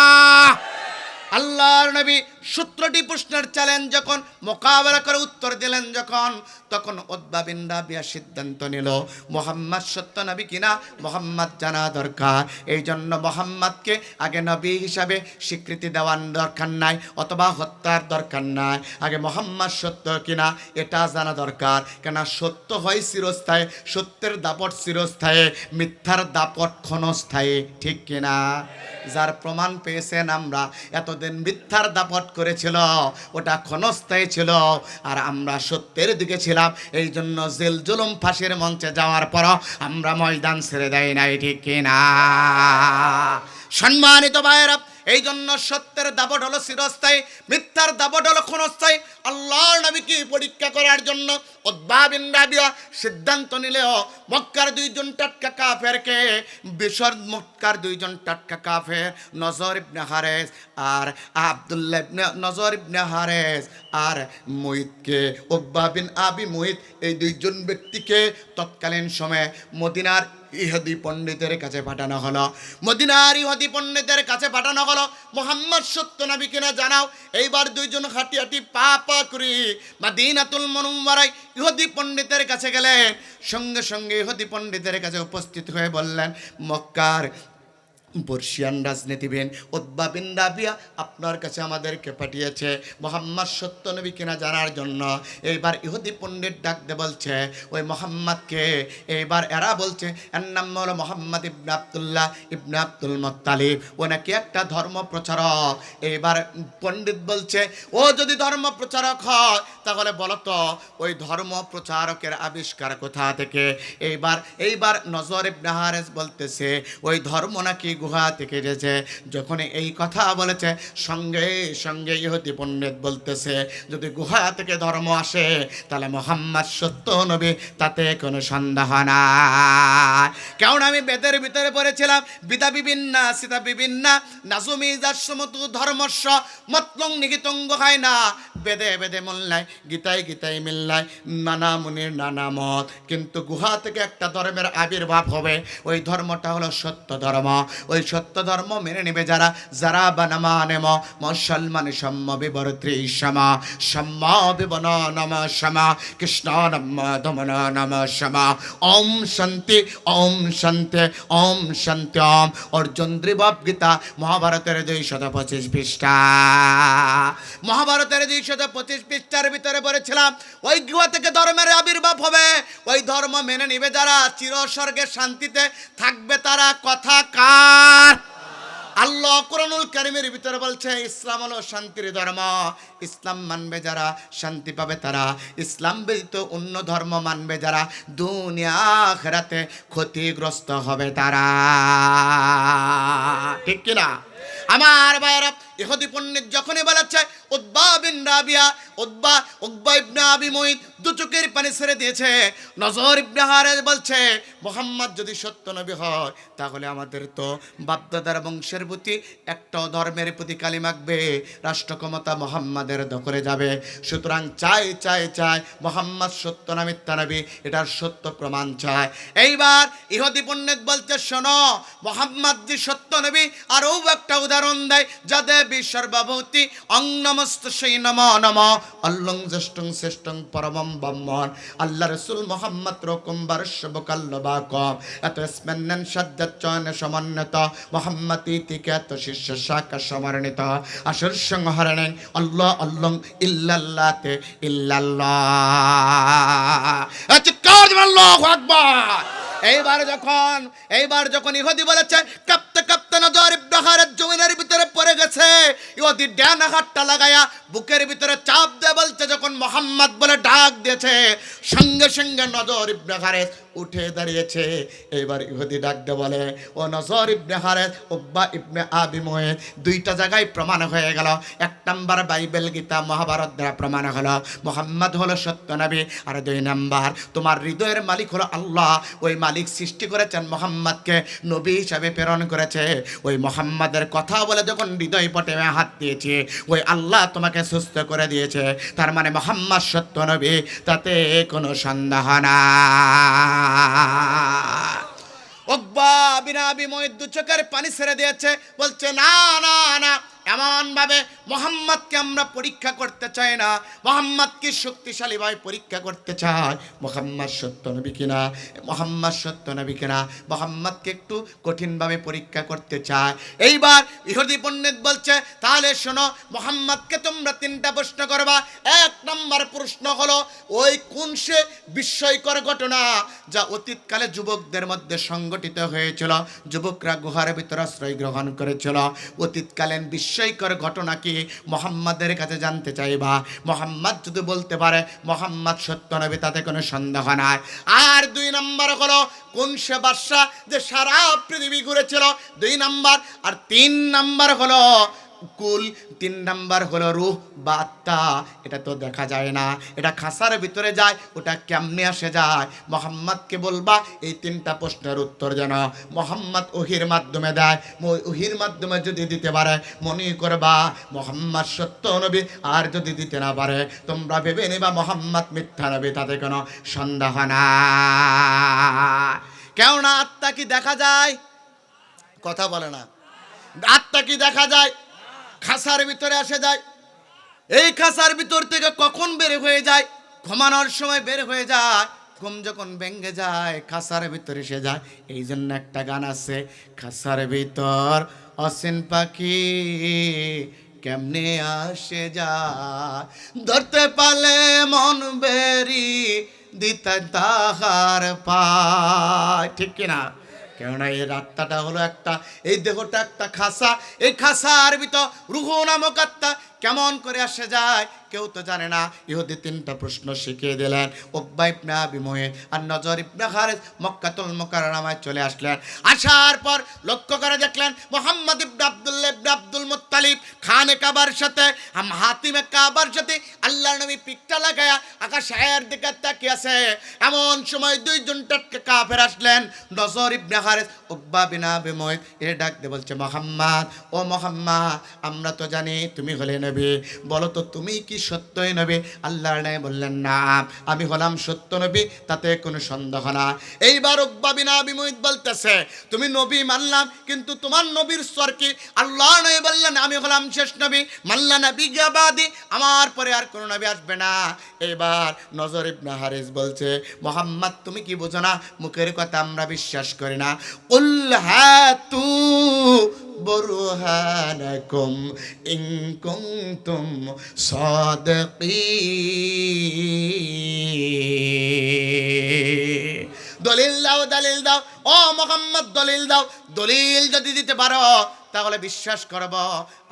আল্লাহর নবী 17টি প্রশ্নের চ্যালেঞ্জ যখন মোকাবেলা করে উত্তর দিলেন যখন, তখন উতবা বিন রাবিয়া সিদ্ধান্ত নিল মুহাম্মদ সত্য নবী কিনা মুহাম্মদ জানা দরকার। এই জন্য মুহাম্মদকে আগে নবী হিসাবে স্বীকৃতি দেওয়ার দরকার নাই, অথবা হত্যার দরকার নাই। আগে মুহাম্মদ সত্য কিনা এটা জানা দরকার, কেন সত্য হয় চিরস্থায়ী, সত্যের দাপট চিরস্থায়ী, মিথ্যার দাপট ক্ষণস্থায়ী, ঠিক কিনা? যার প্রমাণ পেয়েছেন আমরা, এতদিন মিথ্যার দাপট করেছিল ওটা ক্ষণস্থায়ী ছিল, আর আমরা সত্যের দিকে ছিলাম। এই জন্য জেল জুলুম ফাঁসির মঞ্চে যাওয়ার পর আমরা ময়দান ছেড়ে দেয় নাই, ঠিক কিনা? সম্মানিত ভাইয়েরা, এই জন্য সত্যের দাপট হলো চিরস্থায়ী, মিথ্যার দাপট হলো ক্ষণস্থায়ী। আল্লাহর নবীকে পরীক্ষা করার জন্য উতবা বিন রাবিয়া সিদ্ধান্ত নিলেও মক্কার 2জন টাটকা কাফেরকে, বিশর মক্কার 2জন টাটকা কাফের, নজর ইবনে হারেস আর আব্দুল্লাহ ইবনে নজর ইবনে হারেস আর মুঈদকে, উকবা বিন আবি মুঈদ, এই 2জন ব্যক্তিকে তৎকালীন সময়ে মদিনার ইহুদি পণ্ডিতের কাছে পাঠানো হলো। মদিনার ইহুদি পণ্ডিতের কাছে পাঠানো হলো, মুহাম্মদ সত্য নবী কিনা জানাও। এইবার 2জন হাঁটি হাঁটি পা করে মদিনাতুল মুনাওয়ারায় ইহুদি পণ্ডিতের কাছে গেলেন। সঙ্গে সঙ্গে ইহুদি পণ্ডিতের কাছে উপস্থিত হয়ে বললেন, মক্কার বর্ষিয়ান রাজনীতিবিদ উতবা বিন রাবিয়া আপনার কাছে আমাদেরকে পাঠিয়েছে মুহাম্মদ সত্য নবী কিনা জানার জন্য। এইবার ইহুদি পণ্ডিত ডাকতে বলছে ওই মুহাম্মদকে, এইবার এরা বলছে এর নাম হলো মুহাম্মদ ইবনে আব্দুল্লাহ ইবনে আব্দুল মুত্তালিব, ও নাকি একটা ধর্ম প্রচারক। এইবার পণ্ডিত বলছে ও যদি ধর্ম প্রচারক হয় তাহলে বলো তো ওই ধর্ম প্রচারকের আবিষ্কার কোথা থেকে? এইবার নজর ইবনে হারেস বলতেছে ওই ধর্ম নাকি গুহা থেকে এসেছে। যখন এই কথা বলেছে সঙ্গে সঙ্গে ইহুদি পণ্ডিত বলতেছে যদি গুহা থেকে ধর্ম আসে তাহলে মোহাম্মদ সত্য নবী, তাতে কোনো সন্দেহ নাই। কারণ আমি বেদের ভিতরে পড়েছিলাম বিদা বিভিন্ন সীতা বিভিন্ন নাজুমি যাসমতু ধর্মস্ব মতলং নিহিতঙ্গ হয় না। বেদে বেদে মূল্যায়, গীতায় গীতায় মিল্লায়, নানা মুনির নানা মত, কিন্তু গুহা থেকে একটা ধর্মের আবির্ভাব হবে। ওই ধর্মটা হলো সত্য ধর্ম। ওই সত্য ধর্ম মেনে নেবে যারা, যারা বানামা নেম মুসলমান সম্ম বিবর্ত্রী সমা সম্ম বিবন নম সমা কৃষ্ণ নম দমন নম সমা। ওম শান্তি ওম শান্তি ওম শান্তি ওম। অর্জুন দ্রিবব গীতা মহাভারতের 225 পৃষ্ঠা, মহাভারতের 225 পৃষ্ঠার ভিতরে বলেছিলাম ওই গুহা থেকে ধর্মের আবির্ভাব হবে। ওই ধর্ম মেনে নিবে যারা চিরস্বর্গে শান্তিতে থাকবে তারা। কথা কার? আল্লাহ কোরআনুল কারীমের ভিতরে বলছে ইসলাম হলো শান্তির ধর্ম। ইসলাম মানবে যারা শান্তি পাবে তারা। ইসলাম ব্যতীত অন্য ধর্ম মানবে যারা দুনিয়া আখিরাতে ক্ষতিগ্রস্ত হবে তারা। ঠিক কিনা আমার ভাইরা? ইহুদি পণ্ডিত যখনই বলেছে উতবা বিন রাবিয়া, উকবা ইবনে আবি মুইত দু চোখের পানি ছেড়ে দিয়েছে। নজর ইবনে হারেস বলছে মুহাম্মদ যদি সত্য নবী হয় তাহলে আমাদের তো বাপদাদার বংশের প্রতি একটা ধর্মের প্রতি কালি মাখবে, রাষ্ট্র ক্ষমতা মুহাম্মাদের দখলে যাবে। সুতরাং চাই মুহাম্মদ সত্য না মিথ্যা নবী, এটার সত্য প্রমাণ চায়। এইবার ইহুদি পণ্ডিত বলছে শোনো, মুহাম্মদ যে সত্য নবী আরও একটা উদাহরণ দেয়, যাদের সর্বভূতি অং নমস্ত সেই নম নম অল্লং জ্যেষ্ঠং শ্রেষ্ঠং পরমম ব্রহ্মণ। আল্লাহ রসুল মোহাম্মদ রকম বারস্যবকাল্লবাকম এত স্মেন্নন সদ্যচয়ন সমন্বিত মোহাম্মদ ইতিকে এত শিষ্য শাখা সমর্ণিত আসর সংহরণে আল্লাহ আল্লং ইল্লাল্লাহতে ইল্লাল্লাহ। চিৎকার দিবেন আল্লাহু আকবার। এইবার যখন ইহুদি বলেছে কাঁপতে কাঁপতে নজর ইবনে হারেস জমিনের ভিতরে পড়ে গেছে। ইহুদি ডান হাতটা লাগায়া বুকের ভিতরে চাপ দিয়ে বলছে যখন মোহাম্মদ বলে ডাক দিয়েছে সঙ্গে সঙ্গে নজর ইবনে হারেস উঠে দাঁড়িয়েছে। এবার ইহুদি ডাক দিয়ে বলে ও নজর ইবনে হারেস, উকবা ইবনে আবি মুইত, দুইটা জায়গায় প্রমাণ হয়ে গেল। এক নাম্বার বাইবেল গীতা মহাভারত দ্বারা প্রমাণ হলো মোহাম্মদ হলো সত্য নবী। আর দুই নাম্বার তোমার হৃদয়ের মালিক হলো আল্লাহ। ওই মালিক সৃষ্টি করেছেন মোহাম্মদকে, নবী হিসাবে প্রেরণ করেছে। ওই মোহাম্মদের কথা বলে যখন হৃদয় পটে হাত দিয়েছে ওই আল্লাহ তোমাকে সুস্থ করে দিয়েছে। তার মানে মোহাম্মদ সত্য নবী, তাতে কোনো সন্দেহ নাই। উকবা বিন আবি মুইত দু চোখের পানি ছেড়ে দিয়েছে, বলছে না না না, এমন ভাবে মোহাম্মদকে আমরা পরীক্ষা করতে চাই না। মোহাম্মদকে শক্তিশালী ভাবে পরীক্ষা করতে চাই মোহাম্মদ সত্য নবী কিনা, মোহাম্মদ সত্য নবী কিনা, মোহাম্মদকে একটু কঠিনভাবে পরীক্ষা করতে চায়। এইবার ইহুদি পণ্ডিত বলছে তাহলে শোনো, মোহাম্মদকে তোমরা তিনটা প্রশ্ন করবা। এক নম্বর প্রশ্ন হলো ওই কোন সে বিস্ময়কর ঘটনা যা অতীতকালে যুবকদের মধ্যে সংগঠিত হয়েছিল, যুবকরা গুহার ভিতরে আশ্রয় গ্রহণ করেছিল। অতীতকালীন বিস্ময়কর ঘটনা কি মোহাম্মদের কাছে জানতে চাইবা। মোহাম্মদ যদি বলতে পারে মোহাম্মদ সত্য নবী, তাতে কোনো সন্দেহ নাই। আর দুই নম্বর হলো কোন সে বাদশা যে সারা পৃথিবী ঘুরেছিল, দুই নম্বর। আর তিন নম্বর হলো কুল, তিন নাম্বার হলো রূহ বা আত্মা। এটা তো দেখা যায় না, এটা খাসার ভিতরে যায়, ওটা কেমনে আসে যায়। মোহাম্মদকে বলবা এই তিনটা প্রশ্নের উত্তর যেন মোহাম্মদ ওহির মাধ্যমে দেয়। ওহির মাধ্যমে যদি দিতে পারে মনে করবা মোহাম্মদ সত্য নবী, আর যদি দিতে না পারে তোমরা ভেবে নেবা মোহাম্মদ মিথ্যা নবী, তাতে কোনো সন্দেহ না। কেননা আত্মা কি দেখা যায়? কথা বলে না। আত্মা কি দেখা যায়? খাসার ভিতরে আসে যায়। এই খাসার ভিতর থেকে কখন বের হয়ে যায়? ঘুমানোর সময় বের হয়ে যায়। ঘুম যখন ভেঙে যায় খাসার ভিতরে এসে যায়। এই জন্য একটা গান আছে, খাসার ভিতর অসীন পাখি কেমনে আসে যায়, ধরতে পারলে মন বেরি দিতে তাহার পায়। ঠিক কিনা? কেননা এই রাত্তাটা হলো একটা, এই দেহটা একটা খাসা। এই খাসার ভিতর রুহ নামক আত্মা কেমন করে আসে যায় কেউ তো জানে না। ইহুদি 3টা প্রশ্ন শিখিয়ে দিলেন। উকবা ইবনে আবি মুয়িত আর নজর ইবনে হারিস মক্কাতুল মুকাররমায় চলে আসলেন। আসার পর লক্ষ্য করে দেখলেন মুহাম্মদ ইবনে আব্দুল্লাহ ইবনে আব্দুল মুত্তালিব খানে কাবার সাথে হাতিমে কাবার সাথে আল্লাহর নবী পিকটা লাগায়া আকাশের দিকে তাকিয়ে আছে। এমন সময় 2জন টটকে কাফের আসলেন। নজর ইবনে হারিস উকবা বিন আবি মুয়িত এ ডাক দিয়ে বলছে, মুহাম্মদ, ও মুহাম্মদ, আমরা তো জানি তুমি হলে নবী, বলো তো তুমি কি সত্যই নবী? আল্লাহর নবী বললেন, না, আমি হলাম সত্য নবী, তাতে কোনো সন্দেহ না। এইবার উকবা বিন আবি মুয়িত বলতেছে, তুমি নবী মানলাম, কিন্তু তোমার নবীর স্তর কি? আল্লাহর নবী বললেন, আমি হলাম শেষ নবী, মাল্লা নবী গাবাদি, আমার পরে আর কোনো নবী আসবে না। এবার নজর ইবনে হারিস বলছে, মুহাম্মদ তুমি কি বোঝো না? মুখের কথা আমরা বিশ্বাস করি না। কুল হাতু বুরহানাকুম ইন কুনতুম সাদিকিন। দলিল দাও, দলিল দাও, ও মুহাম্মদ দলিল দাও। দলিল যদি দিতে পারো তাহলে বিশ্বাস করব।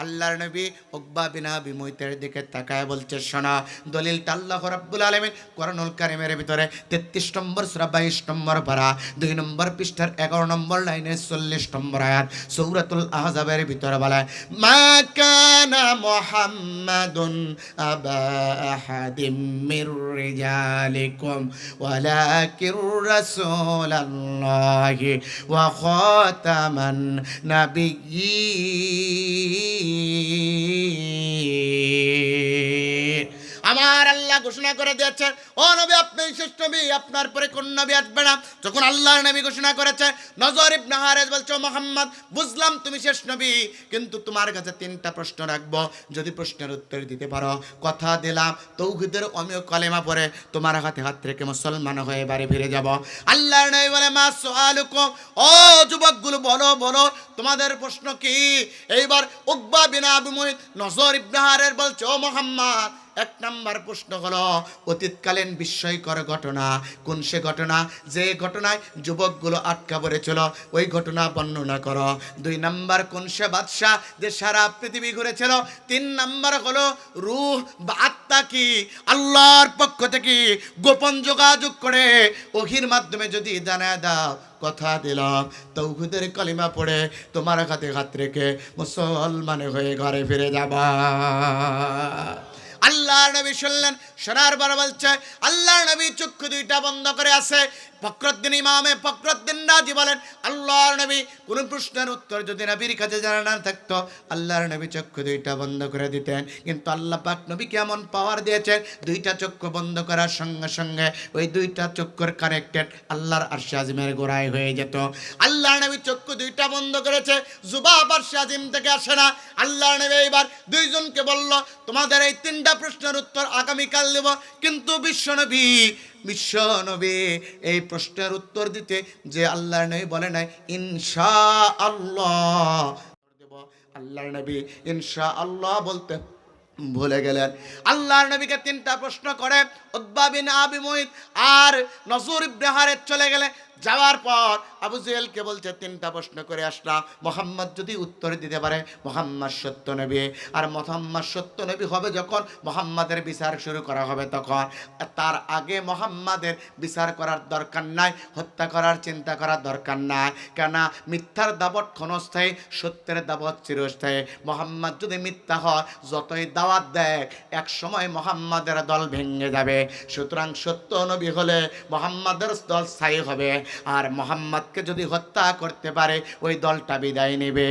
আল্লাহর নবী উকবা বিন আবি মুয়িতের দিকে তাকায় বলছে, শোনা, দলিলটা আল্লাহ রাব্বুল আলামিন কোরআনুল কারীমের ভিতরে 33 নম্বর সূরা 22 নম্বর পারা 2 নম্বর পৃষ্ঠার 11 নম্বর লাইনে 40 নম্বর আয়াত সূরাতুল আহজাবের ভিতরে বলে, মা কানা মুহাম্মাদুন আবা আহাদিম মির রিজালিকুম ওয়ালাকির রাসূলুল্লাহি ওয়া খাতামান নাবিয়্যিন। আমার আল্লাহ ঘোষণা করে দিয়েছে, ও নবী আপনি শেষ নবী, আপনার পরে কোন নবী আসবে না। যখন আল্লাহর নবী ঘোষণা করেছে, নজর ইবনে হারিস বলছে, মুহাম্মদ বুঝলাম তুমি শেষ নবী, কিন্তু তোমার কাছে 3টা প্রশ্ন রাখবো, যদি প্রশ্নের উত্তর দিতে পারো কথা দিলাম তাওহীদের অমীয় কালেমা পড়ে তোমার হাতে হাত রেখে মুসলমান হয়ে বাড়ি ফিরে যাব। আল্লাহর নবী বলে, মা সুআলুকুম, ও যুবকগুলো বলো বলো তোমাদের প্রশ্ন কি? এইবার উকবা বিন আবি মুয়িত নজর ইবনে হারিস বলছে, ও মুহাম্মদ, 1 নাম্বার প্রশ্ন হলো অতীতকালীন বিস্ময়কর ঘটনা। কোন সে ঘটনা যে ঘটনায় যুবকগুলো আটকা পড়েছিল, ওই ঘটনা বর্ণনা করো। 2 নাম্বার কোন সে বাদশা যে সারা পৃথিবী ঘুরেছিল। 3 নাম্বার হলো রূহ বা আত্মা কি, আল্লাহর পক্ষ থেকে গোপন যোগাযোগ করে ওহির মাধ্যমে যদি জানায় দাও কথা দিলাম তাওহীদের কালিমা পড়ে তোমার হাতে হাত রেখে মুসলমান হয়ে ঘরে ফিরে যাবা। আল্লাহর নবী শুনলেন, শোনার পর বলছে, আল্লাহর নবী চক্ষু 2টা বন্ধ করে আছে। ফখরুদ্দিন ইমামে ফখরুদ্দিন রাজি বলেন, আল্লাহর নবী কোন প্রশ্নের উত্তর যদি নবীর কাছে জানা না থাকতো, আল্লাহর নবী চক্ষু 2টা বন্ধ করে দিতেন। কিন্তু আল্লাহ পাক নবীকে এমন পাওয়ার দিয়েছেন, 2টা চক্ষু বন্ধ করার সঙ্গে সঙ্গে ওই 2টা চক্ষুর কানেক্টেড আল্লাহর আরশে আজিমের গোড়ায় হয়ে যেত। আল্লাহর নবী চক্ষু 2টা বন্ধ করেছে, জুবাব আরশে আজিম থেকে আসে না। আল্লাহর নবী এবার 2 জনকে বলল, তোমাদের এই 3টা প্রশ্নের উত্তর আগামীকাল দেব। কিন্তু বিশ্বনবী এই প্রশ্নের উত্তর দিতে যে আল্লাহর নবী বলে নাই ইনশাআল্লাহ দেব, আল্লাহর নবী ইনশাআল্লাহ বলতে ভুলে গেলেন। আল্লাহর নবীকে 3টা প্রশ্ন করে উকবা বিন আবি মুয়িত আর নজর ইবনে হারিস চলে গেলে। যাওয়ার পর আবু জেহেলকে বলছে, 3টা প্রশ্ন করে আসলাম, মুহাম্মদ যদি উত্তর দিতে পারে মুহাম্মদ সত্য নবী, আর মুহাম্মদ সত্য নবী হবে যখন মুহাম্মাদের বিচার শুরু করা হবে তখন। তার আগে মুহাম্মাদের বিচার করার দরকার নাই, হত্যা করার চিন্তা করার দরকার নাই। কেন? মিথ্যার দাবত ক্ষণস্থায়ী, সত্যের দাবত চিরস্থায়ী। মুহাম্মদ যদি মিথ্যা হয়, যতই দাওয়াত দেয়, এক সময় মুহাম্মাদের দল ভেঙে যাবে। সুতরাং সত্য নবী হলে মুহাম্মাদের দল স্থায়ী হবে, আর মুহাম্মদকে যদি হত্যা করতে পারে ওই দলটা বিদায় নেবে।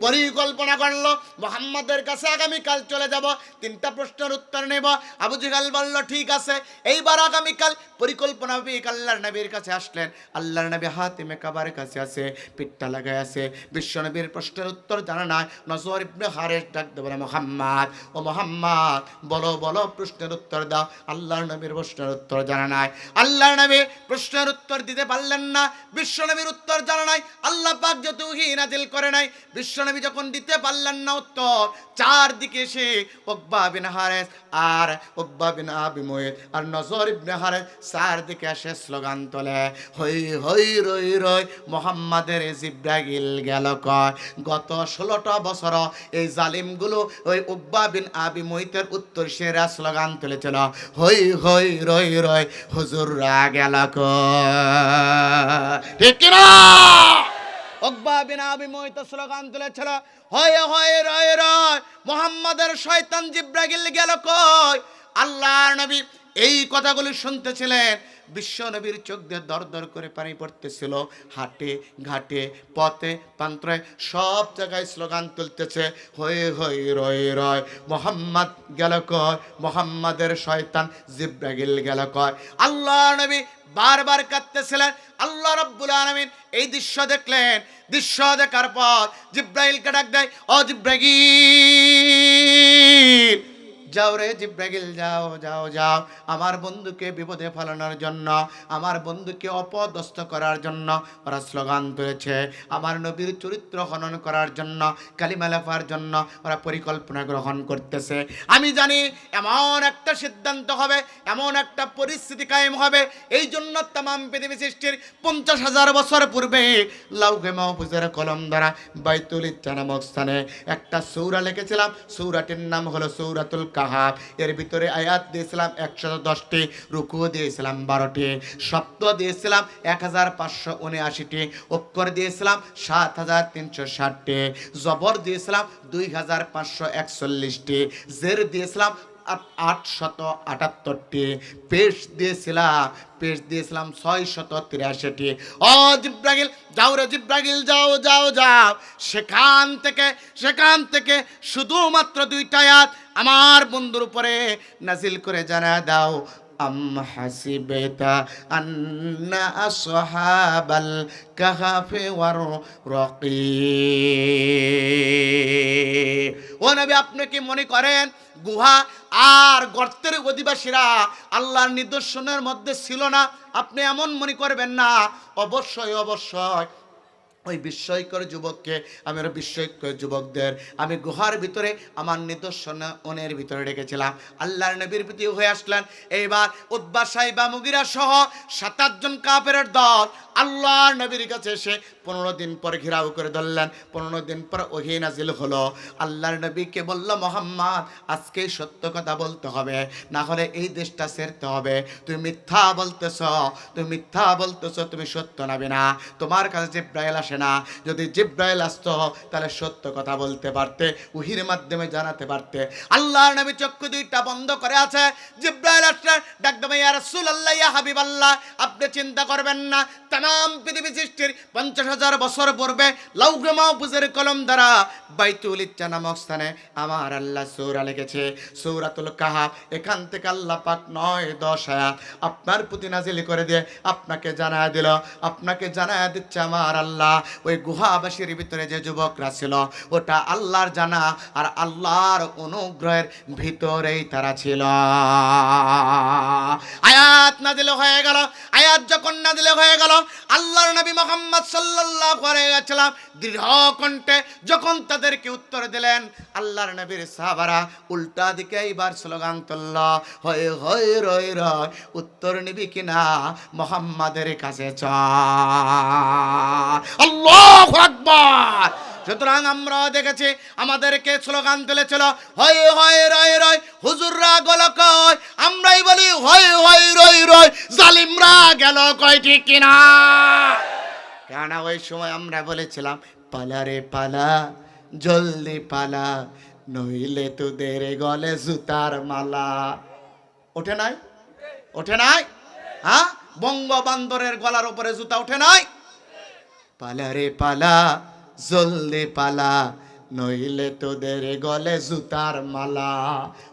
পরিকল্পনা করলো মুহাম্মদের কাছে আগামীকাল চলে যাব, 3টা প্রশ্নের উত্তর নেব। আবু জেহেল বলল, ঠিক আছে। এইবার আগামীকাল পরিকল্পনা আল্লাহর নবীর কাছে আসলেন। আল্লাহর নবী হাতিমে কাবার কাছে আছে, পিঠটা লাগায় আছে। বিশ্বনবীর প্রশ্নের উত্তর জানা নাই। নজর ইবনে হারিস ডাক দিয়ে বলে, মুহাম্মদ, ও মুহাম্মদ বলো বলো প্রশ্নের উত্তর দাও। আল্লাহর নবীর প্রশ্নের উত্তর জানা নাই। আল্লাহর নবী প্রশ্নের উত্তর দিতে পারলেন না। বিশ্বনবীর উত্তর জানা নাই, আল্লাহ পাক যত ওহী নাজিল করে নাই। বিশ্বনবী যখন দিতে পারলেন না উত্তর, চারদিকে এসে উকবা বিন হারিস আর উকবা বিন আবি মুয়ত আর নজর ইবনে হারিস চারদিকে এসে স্লোগান তোলে, হই হই রই রই মুহাম্মাদের জিব্রাইল গেল কয়। গত 16টা বছর এই জালিমগুলো ওই উকবা বিন আবি মুয়তের উত্তর সেরা স্লোগান তুলেছিল, হই হই রই রই হুজুররা গেল কয়। ঠিক কি না? উকবা বিন আবি মুয়ত স্লোগান তুলেছিল, হয় হয় রয় রয় মুহাম্মাদের শয়তান জিব্রাইল গেল কই। আল্লাহর নবী এই কথাগুলি শুনতেছিলেন। বিশ্ব নবীর চোখ দিয়ে দর দর করে পানি পড়তেছিল। হাটে ঘাটে পথে প্রান্তরে সব জায়গায় স্লোগান তুলতেছে, হয়ে হয়ে রয় রয় মুহাম্মদ গেল কয়, মুহাম্মাদের শয়তান জিব্রাইল গেল কয়। আল্লাহর নবী বারবার কাঁদতেছিলেন। আল্লাহ রাব্বুল আলামিন এই দৃশ্য দেখলেন। দৃশ্য দেখার পর জিব্রাইলকে ডাক দেয়, ও জিব্রাইল, যাও রে জিব্রাইল, যাও যাও যাও, আমার বন্ধুকে বিপদে ফেলানোর জন্য, আমার বন্ধুকে অপদস্থ করার জন্য ওরা স্লোগান তুলেছে, আমার নবীর চরিত্র হনন করার জন্য, কালিমা লেখার জন্য ওরা পরিকল্পনা গ্রহণ করতেছে। আমি জানি এমন একটা সিদ্ধান্ত হবে, এমন একটা পরিস্থিতি কায়েম হবে, এই জন্য তামাম পৃথিবী সৃষ্টির 50,000 বছর পূর্বে লাউহে মাহফুজের কলম দ্বারা বাইতুল ইজ্জা নামক স্থানে একটা সূরা লিখেছিলাম। সূরাটির নাম হলো সূরাতুল কাহাফ। এর ভিতরে আয়াত দিয়েছিলাম 110টি, রুকু দিয়েছিলাম 12টি, শব্দ দিয়েছিলাম 1579টি, অক্ষর দিয়েছিলাম 7360টি, জবর দিয়েছিলাম 2541টি, জের দিয়েছিলাম 878টি, পেশ দিয়েছিলাম 683টি। ও জিব্রাইল, যাও রে জিব্রাইল, যাও যাও যাও, সেখান থেকে শুধুমাত্র 2টা আয়াত আমার বন্ধুর উপরে নাজিল করে জানা দাও। আম হাসিবাতা আন্না আসহাবাল কাহাফি ওয়ার রাকিম। ও নবী, আপনি কি মনে করেন গুহা আর গর্তের অধিবাসীরা আল্লাহর নিদর্শনের মধ্যে ছিল না? আপনি এমন মনে করবেন না। অবশ্যই অবশ্যই ওই বিস্ময়কর যুবককে, আমি ওর বিস্ময়কর যুবকদের আমি গুহার ভিতরে আমার নিদর্শনের ভিতরে রেখেছিলাম। আল্লাহর নবীর প্রতি হয়ে আসলেন। এইবার উতবা সাইবা মুগিরা সহ 7-8 জন কাফেরের দল আল্লাহর নবীর কাছে এসে 15 দিন পর ঘেরাও করে ধরলেন। 15 দিন পর ওহী নাজিল হলো। আল্লাহর নবীকে বলল, মুহাম্মদ, আজকেই সত্য কথা বলতে হবে, না হলে এই দেশটা ছেড়তে হবে। তুমি মিথ্যা বলতেছো, তুমি সত্য নবী না, তোমার কাছে জিব্রাইল আসে না। যদি জিব্রাইল আসতো তাহলে সত্য কথা বলতে পারতে, ওহীর মাধ্যমে জানাতে পারতে। আল্লাহর নবী চক্ষু 2টা বন্ধ করে আছে। জিব্রাইল আসলে ডাক দেবে, ইয়া রাসূলুল্লাহ, ইয়া হাবিবাল্লাহ, আপনি চিন্তা করবেন না, তাম পৃথিবী সৃষ্টির 50,000 বছর পূর্বে লাউহে মাহফুজের কলম দ্বারা বাইতুল ইজ্জা নামক স্থানে আমার আল্লাহ সূরা লিখেছে, সূরাতুল কাহাফ। এখান থেকে আল্লাহ পাক 9-10 আয়াত আপনার প্রতি নাজিল করে দিয়ে আপনাকে জানায়া দিচ্ছে আমার আল্লাহ ওই গুহাবাসীর ভিতরে যে যুবকরা ছিল ওটা আল্লাহর জানা আর আল্লাহর অনুগ্রহের ভিতরেই তারা ছিল। আয়াত নাজিল হয়ে গেল। আয়াত যখন নাজিল হয়ে গেল, আল্লাহর নবী মুহাম্মদ সাল্লাল্লাহু আলাইহি ওয়াসাল্লাম দৃঢ় কণ্ঠে যখন তাদেরকে উত্তর দিলেন, আল্লাহর নবীর সাহাবারা উল্টা দিকে এইবার স্লোগান তুলল, হয় হয় রয় রয়, উত্তর নিবি কিনা মুহাম্মাদের কাছে চল। আল্লাহু আকবার। সুতরাং আমরা দেখেছি আমাদেরকে স্লোগান তুলেছিল, হয় হয় রয় রয় হুজুররা গেল কয়, আমরাই বলি হয় হয় রয় রয় জালিমরা গেল কয়। ঠিক কিনা? কেন ওই সময় আমরা বলেছিলাম, পালা রে পালা, জলদি পালা, নইলে তোদের গলে জুতার মালা। ওঠে নাই? হ্যাঁ, বঙ্গবান্দরের গলার উপরে জুতা ওঠে নাই? পালা রে পালা, জলদি পালা, নইলে তোদের গলে জুতার মালা।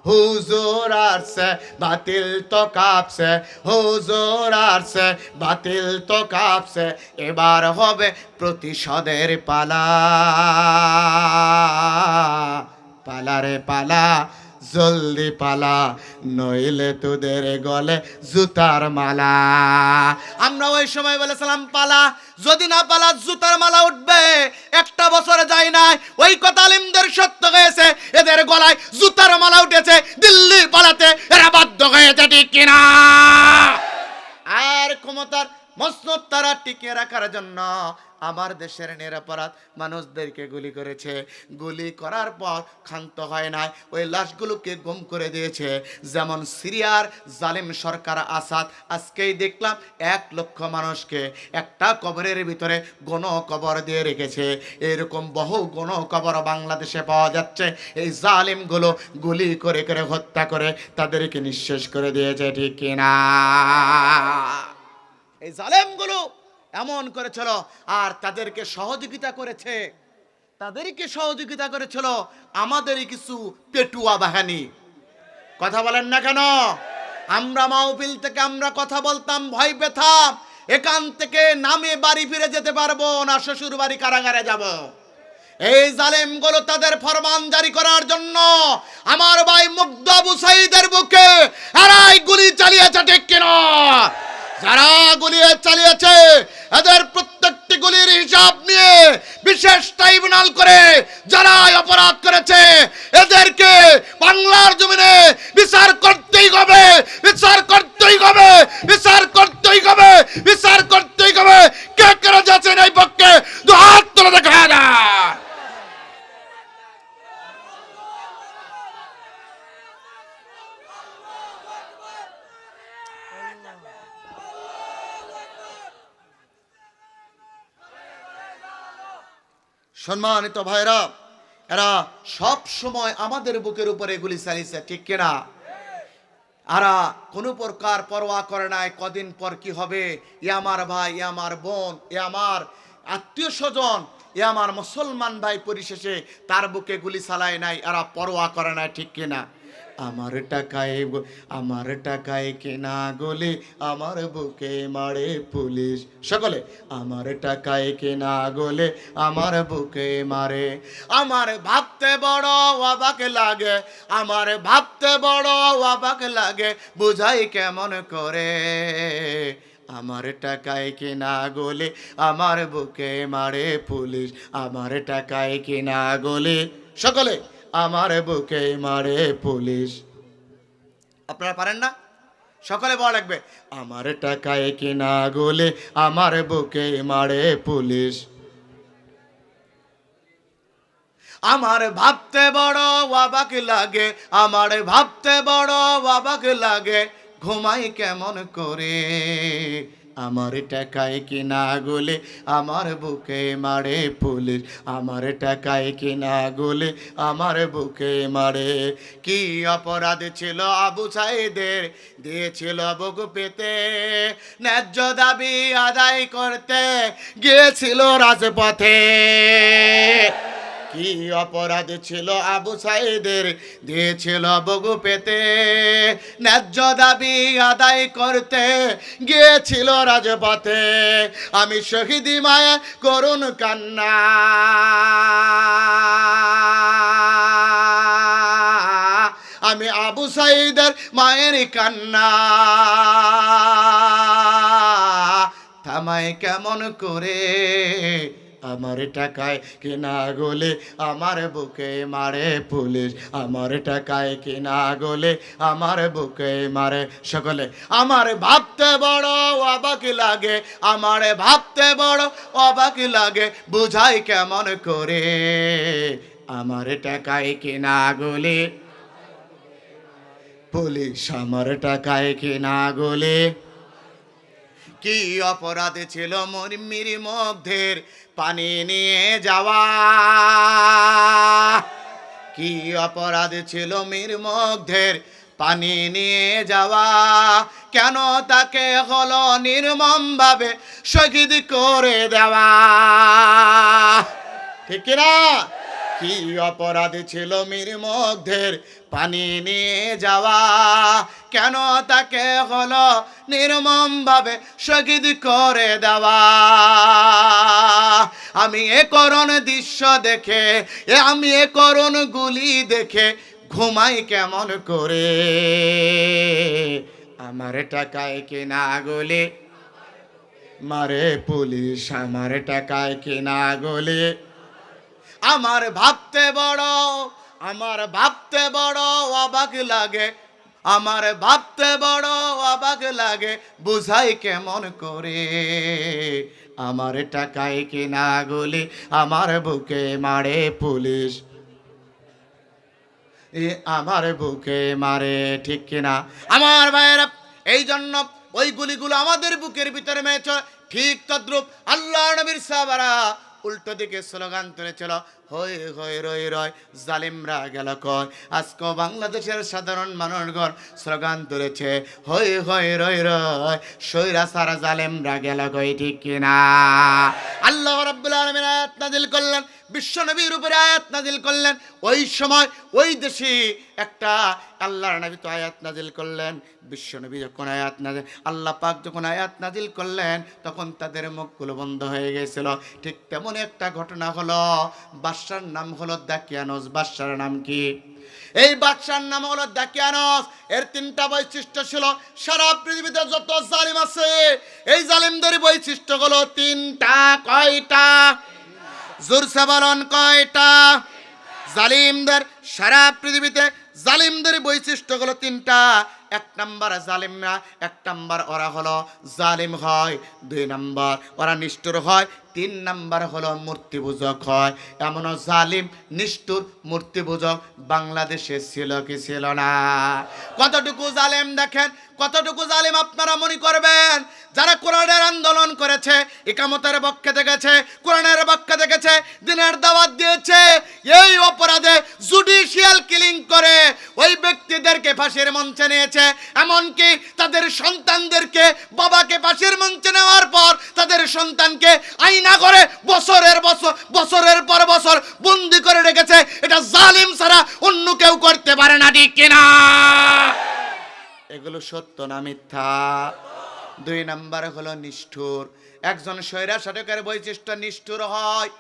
হুজুর আসছে, বাতিল তো কাঁপছে, হুজুর আসছে, বাতিল তো কাঁপছে, এবার হবে প্রতিশোধের পালা। পালা রে পালা, জলদি পালা, নইলে তোদের গলে জুতার মালা। আমরা ওই সময় বলেছিলাম পালা, যদি না পালা জুতার মালা উঠবে। একটা বছরে যায় নাই, ওই কথা আলিমদের সত্য হয়েছে, এদের গলায় জুতার মালা উঠেছে। দিল্লি পালাতে এরা বাধ্য হয়েছে, ঠিক কিনা? আর ক্ষমতার মসনদ তারা টিকিয়ে রাখার জন্য আমার দেশের নিরপরাধ মানুষদেরকে গুলি করেছে। গুলি করার পর ক্ষান্ত হয় নাই, ওই লাশগুলোকে গুম করে দিয়েছে। যেমন সিরিয়ার জালিম সরকার আসাদ, আজকেই দেখলাম 1 লক্ষ মানুষকে একটা কবরের ভিতরে গণকবর দিয়ে রেখেছে। এরকম বহু গণকবর বাংলাদেশে পাওয়া যাচ্ছে। এই জালিমগুলো গুলি করে করে হত্যা করে তাদেরকে নিঃশেষ করে দিয়েছে, ঠিক কিনা? এই জালেমগুলো এমন করেছিল, আর তাদেরকে সহযোগিতা করেছিল আমাদেরই কিছু পেটুয়া বাহিনী। কথা বলেন না কেন? আমরা মাহফিল থেকে আমরা কথা বলতাম, ভয় পেতাম, এখান থেকে নামে বাড়ি ফিরে যেতে পারবো না, শ্বশুর বাড়ি কারাগারে যাব। এই জালেমগুলো তাদের ফরমান জারি করার জন্য আমার ভাই মুগ্ধ আবু সাঈদের বুকে এরাই গুলি চালিয়েছে, ঠিক কিনা? যারা গুলি চালিয়েছে এদের প্রত্যেকটি গুলির হিসাব নিয়ে বিশেষ ট্রাইব্যুনাল করে যারা অপরাধ করেছে এদেরকে বাংলার জমিনে বিচার করতেই হবে, বিচার করতেই হবে, বিচার করতেই হবে, বিচার করতেই হবে। কে করে যাচ্ছেন এই পক্ষে? 2 হাত তুলে দেখা যায়। সম্মানিত ভাইরা, এরা সব সময় আমাদের বুকের উপরে গুলি চালিয়েছে, ঠিক কিনা? আরা কোনো প্রকার পরোয়া করে নাই কদিন পর কি হবে। এ আমার ভাই, এ আমার বোন, এ আমার আত্মীয় স্বজন, এ আমার মুসলমান ভাই, পরিশেষে তার বুকে গুলি চালায় নাই, এরা পরোয়া করে নাই, ঠিক কিনা? আমার টাকায় কেনা গলি আমার বুকে মারে পুলিশ। সকলে আমার টাকায় কেনা গলে আমার বুকে মারে। আমার ভাবতে বড় অবাক লাগে, আমার ভাবতে বড় অবাক লাগে, বুঝাই কেমন করে। আমার টাকায় কেনা গলে আমার বুকে মারে পুলিশ, আমার টাকায় কেনা গলে, সকলে আমার বুকে মারে পুলিশ। আপনারা পারেন না? সকলে বলা লাগবে, আমার টাকায় কেনা গলে আমার বুকে মারে পুলিশ। আমার ভাবতে বড় অবাক লাগে, আমার ভাবতে বড় অবাক লাগে, ঘুমাই কেমন করে। আমার টাকায় কিনা গলে আমার বুকে মারে পুলিশ, আমার টাকায় কিনা গলে আমার বুকে মারে। কি অপরাধ ছিল আবু সাঈদের, দিয়েছিল বুক পেতে, ন্যায্য দাবি আদায় করতে গিয়েছিল রাজপথে। কি অপরাধ ছিল আবু সাঈদের, দিয়েছিল বুক পেতে, ন্যায্য দাবি আদায় করতে গিয়েছিল রাজপথে। আমি শহীদি মায়া করুণ কান্না, আমি আবু সাঈদের মায়ের কান্না, থামায় কেমন করে। আমার টাকায় কেনা গলে আমার বুকে মারে পুলিশ, আমার টাকায় কেনা গলে আমার বুকে মারে। সকলে আমার ভাবতে বড় অবাক লাগে, আমার ভাবতে বড় অবাক লাগে, বুঝাই কেমন করে। আমার টাকায় কেনা গলে পুলিশ, আমার টাকায় কেনা গলে। কি অপরাধ ছিল মরিমির মুগ্ধের পানি নিয়ে যাওয়া, কি অপরাধ ছিল মীর মুগ্ধের পানি নিয়ে যাওয়া, কেন তাকে হলো নির্মমভাবে শহীদ করে দেওয়া, ঠিক কিনা? কি অপরাধ ছিল মীর মুগ্ধের পানি নিয়ে যাওয়া, কেন তাকে হলো নির্মমভাবে শহীদ করে দেওয়া। আমি এ করুণ দৃশ্য দেখে, আমি এ করুণ গুলি দেখে ঘুমাই কেমন করে, আমার টাকায় কেনা গলে মারে পুলিশ, আমার টাকায় কেনা গলে। আমার ভাবতে বড়, আমার ভাবতে বড় অবাক লাগে, আমার ভাবতে বড় অবাক লাগে, বুঝাই কেমন করে, আমার টাকায় কেনা গলে আমার বুকে মারে পুলিশ, এ আমার বুকে মারে, ঠিক কিনা আমার ভাইয়েরা? এই জন্য ওই গুলিগুলো আমাদের বুকের ভিতরে মেরেছে। ঠিক তদ্রুপ আল্লাহ নবীর সাহাবারা উল্টো দিকে স্লোগান তুলেছিল, হই হই রই রয় জালিমরা গেল কই। আজকে বাংলাদেশের সাধারণ মানুষগণ স্লোগান তুলেছে, হই হই রই রয় সৈরাচার জালিমরা গেল কই, ঠিক কিনা? আল্লাহ রাব্বুল আলামিন আয়াত নাযিল করলেন, বিশ্ব নবীর উপরে আয়াত নাযিল করলেন। ওই সময় ওই দেশে একটা আল্লাহর নবী তো আয়াত নাযিল করলেন, বিশ্ব নবী যখন আয়াত নাযিল, আল্লাহ পাক যখন আয়াত নাযিল করলেন তখন তাদের মুখগুলো বন্ধ হয়ে গিয়েছিল। ঠিক তেমন একটা ঘটনা হলো, বাদশার নাম হলো দাকিয়ানস। বাদশার নাম কি? এই বাদশার নাম হলো দাকিয়ানস। এর তিনটা বৈশিষ্ট্য ছিল। সারা পৃথিবীতে যত জালিম আছে এই জালিমদের বৈশিষ্ট্য হলো তিনটা। কয়টা? জোরসে বলুন কয়টা? জালিমদের, সারা পৃথিবীতে জালিমদের বৈশিষ্ট্যগুলো তিনটা। এক নাম্বার জালিমরা, এক নাম্বার ওরা হলো জালিম হয়, দুই নাম্বার ওরা নিষ্ঠুর হয়, তিন নাম্বার হলো মূর্তি পূজক হয়। এমনও জালিম নিষ্ঠুর মূর্তি পূজক বাংলাদেশে ছিল কি ছিল না? কতটুকু জালিম দেখেন, কতটুকু জালিম আপনারা মনে করবেন। যারা কোরআনের আন্দোলন করেছে, ইকামতের পক্ষে থেকেছে, কোরআনের পক্ষে থেকেছে, দিনের দাওয়াত দিয়েছে, এই অপরাধে জুডিশিয়াল কিলিং করে ওই ব্যক্তিদেরকে ফাঁসির মঞ্চে নিয়েছে। এমনকি তাদের সন্তানদেরকে, বাবাকে ফাঁসির মঞ্চে নেওয়ার পর তাদের সন্তানকে আইনা করে বছরের পর বছর বন্দি করে রেখেছে। এটা জালিম ছাড়া অন্য কেউ করতে পারে না, ঠিক কিনা? এগুলো সত্য না মিথ্যা? দুই নাম্বার হলো নিষ্ঠুর। একজন স্বৈরা শাসকের বৈশিষ্ট্য নিষ্ঠুর হয়।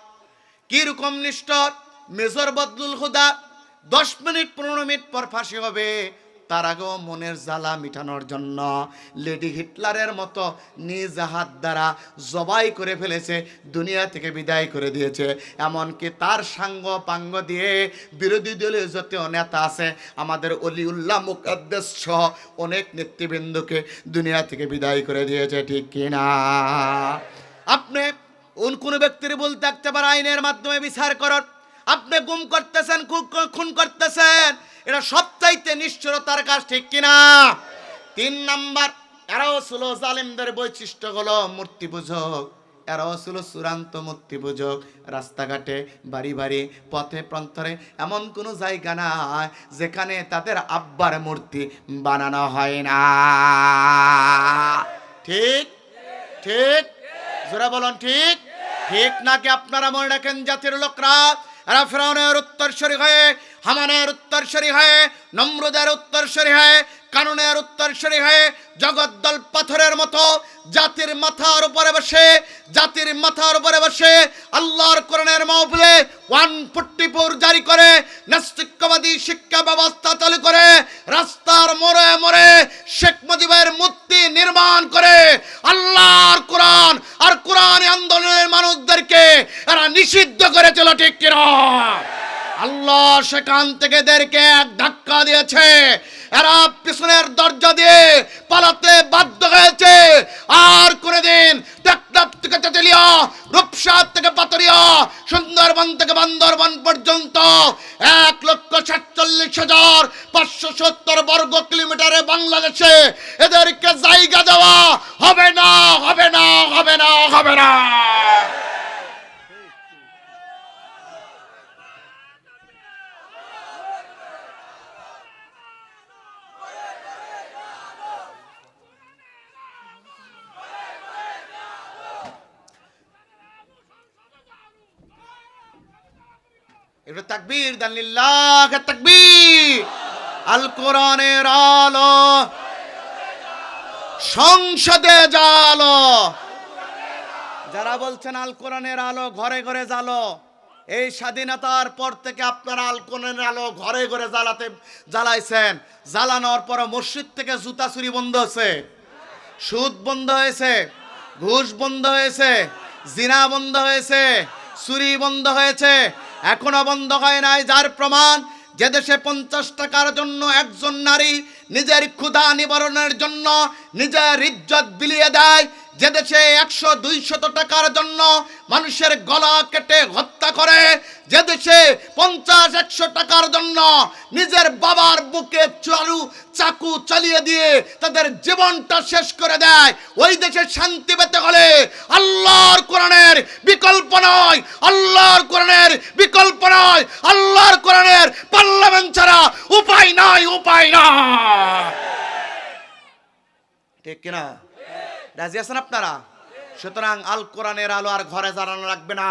কি রকম নিষ্ঠুর? মেজর বদলুল হুদা 10 মিনিট 15 মিনিট পর ফাঁসি হবে, তার আগেও মনের জ্বালা মিটানোর জন্য লেডি হিটলারের মতো নিজ হাত দ্বারা জবাই করে ফেলেছে, দুনিয়া থেকে বিদায় করে দিয়েছে। এমনকি তার সাঙ্গ পাঙ্গ দিয়ে বিরোধী দলীয় যত নেতা আছে, আমাদের অলিউল্লাহ মুকাদ্দাস সহ অনেক নেতৃবৃন্দকে দুনিয়া থেকে বিদায় করে দিয়েছে, ঠিক কিনা? আপনি কোন ব্যক্তির ভুল থাকতে পারে, আইনের মাধ্যমে বিচার করুন। আপনি গুম করতেছেন, খুন করতেছেন, এটা সবচাইতে নিষ্ঠুরতার কাজ, ঠিক কিনা? তিন নাম্বার, এরাও ছিল জালিমদের বৈশিষ্ট্য হলো মূর্তি পূজক। এরাও ছিল চূড়ান্ত মূর্তি পূজক। রাস্তাঘাটে, বাড়ি বাড়ি, পথে প্রান্তরে এমন কোনো জায়গা নাই যেখানে তাদের আব্বার মূর্তি বানানো হয় না। ঠিক ঠিক জোরা বলুন, ঠিক ঠিক নাকি? আপনারা মনে রাখেন, জাতির লোকরা এরা ফিরআউনের উত্তরসূরি হয়ে, হামানের উত্তরসূরি হয়ে, নমরুদের উত্তরসূরি হয়ে, কানুনের উত্তরসূরি হয়ে জগদ্দল পাথরের মতো জাতির মাথার উপরে বসে, জাতির মাথার উপরে বসে আল্লাহর কোরআনের মাহফিলে 144 জারি করে, নাস্তিকবাদী শিক্ষা ব্যবস্থা চালু করে, রাস্তার মোড়ে মোড়ে শেখ মুজিবের মূর্তি নির্মাণ করে আল্লাহর কোরআন আর কোরআন আন্দোলনের মানুষদেরকে এরা নিষিদ্ধ করেছিল, ঠিক কিনা? আল্লাহ সেখান থেকে এদেরকে এক ধাক্কা দিয়েছে, এরা পিছনের দরজা দিয়ে পালাতে বাধ্য হয়েছে। আর কোনদিন টেকনাফ থেকে তেতুলিয়া, রূপসা থেকে পাতুরিয়া, সুন্দরবন থেকে বান্দরবন পর্যন্ত 1,47,570 বর্গ কিলোমিটারে বাংলাদেশে এদেরকে জায়গা দেওয়া হবে না, হবে না, হবে না, হবে না। এটা তাকবীর দেন, লিল্লাহ তাকবীর। আল কোরআনের আলো সংসদে জালো। যারা বলছেন আল কোরআনের আলো ঘরে ঘরে জালো, এই স্বাধীনতার পর থেকে আপনারা আল কোরআনের আলো ঘরে ঘরে জ্বালাইছেন। জ্বালানোর পর মসজিদ থেকে জুতা চুরি বন্ধ হয়েছে, সুদ বন্ধ হয়েছে, ঘুষ বন্ধ হয়েছে, জিনা বন্ধ হয়েছে, চুরি বন্ধ হয়েছে, এখনো বন্ধ হয় নাই। যার প্রমাণ, যে দেশে 50 টাকার জন্য একজন নারী নিজের ক্ষুধা নিবারণের জন্য নিজের ইজ্জত বিলিয়ে দেয়, যে দেশে 100-200 টাকার জন্য মানুষের গলা কেটে হত্যা করে, যে দেশে 50-100 টাকার জন্য নিজের বাবার বুকে চাকু চালিয়ে দিয়ে তাদের জীবনটা শেষ করে দেয়, ওই দেশে শান্তি পেতে হলে আল্লাহর কোরআনের বিকল্প নয়, আল্লাহর কোরআনের বিকল্প নয়, আল্লাহর কোরআনের পার্লামেন্ট ছাড়া উপায় নাই, উপায় নাই। ঠিক কিনা? রাজি আছেন আপনারা? সুতরাং আল কোরআনের আলো আর ঘরে জ্বালানো লাগবে না,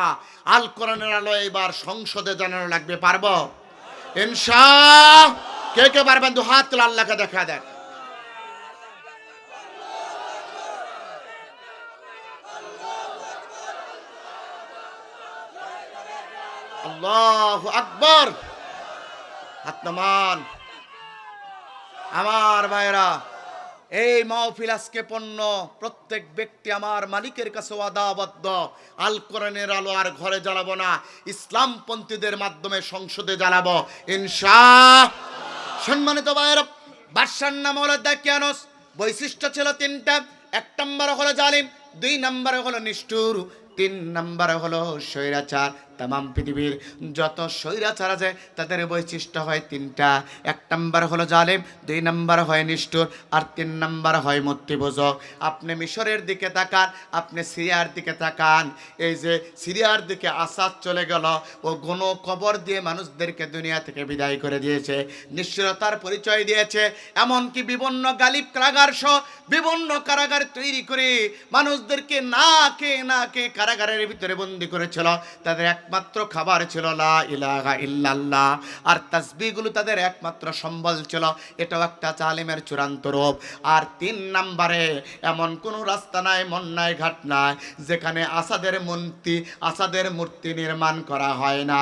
আল কোরআনের আলো এবার সংসদে জ্বালানো লাগবে। পারবো ইনশাআল্লাহ? কে কে পারবেন? দু হাত তুলে আল্লাহকে দেখা দেন। আল্লাহু আকবার। হাত নামান। আমার ভাইরা, এই মাহফিল আজকে পণ্য, প্রত্যেক ব্যক্তি আমার মালিকের কাছে ওয়াদাবদ্ধ, আল কোরআনের আলো আর ঘরে জ্বালাবো না, ইসলামপন্থীদের মাধ্যমে সংসদে জ্বালাবো ইনশাআল্লাহ। সম্মানিত ভাইরা, বাদশার নাম হলো দাকিয়ানুস, বৈশিষ্ট্য ছিল 3টা। 1 নম্বর হলো জালিম, 2 নম্বরে হলো নিষ্ঠুর, 3 নম্বরে হলো স্বৈরাচার। তামাম পৃথিবীর যত স্বৈরাচার আছে তাদের বৈশিষ্ট্য হয় 3টা। 1 নম্বর হলো জালিম, 2 নম্বর হয় নিষ্ঠুর, আর 3 নম্বর হয় মূর্তিপূজক। আপনি মিশরের দিকে তাকান, আপনি সিরিয়ার দিকে তাকান। এই যে সিরিয়ার দিকে আসাদ চলে গেল, ও গণ কবর দিয়ে মানুষদেরকে দুনিয়া থেকে বিদায় করে দিয়েছে, নিষ্ঠুরতার পরিচয় দিয়েছে। এমনকি বিভিন্ন গালিব কারাগার সহ বিভিন্ন কারাগার তৈরি করে মানুষদেরকে না খেয়ে কারাগারের ভিতরে বন্দি করেছিল। তাদের একমাত্র খাবার ছিল লা ইলাহা ইল্লাল্লাহ, আর তাসবিহগুলো তাদের একমাত্র সম্বল ছিল। এটাও একটা জালিমের চূড়ান্ত রূপ। আর 3 নম্বরে এমন কোনো রাস্তা নাই, মন নাই, ঘাট নাই যেখানে আসাদের মূর্তি নির্মাণ করা হয় না।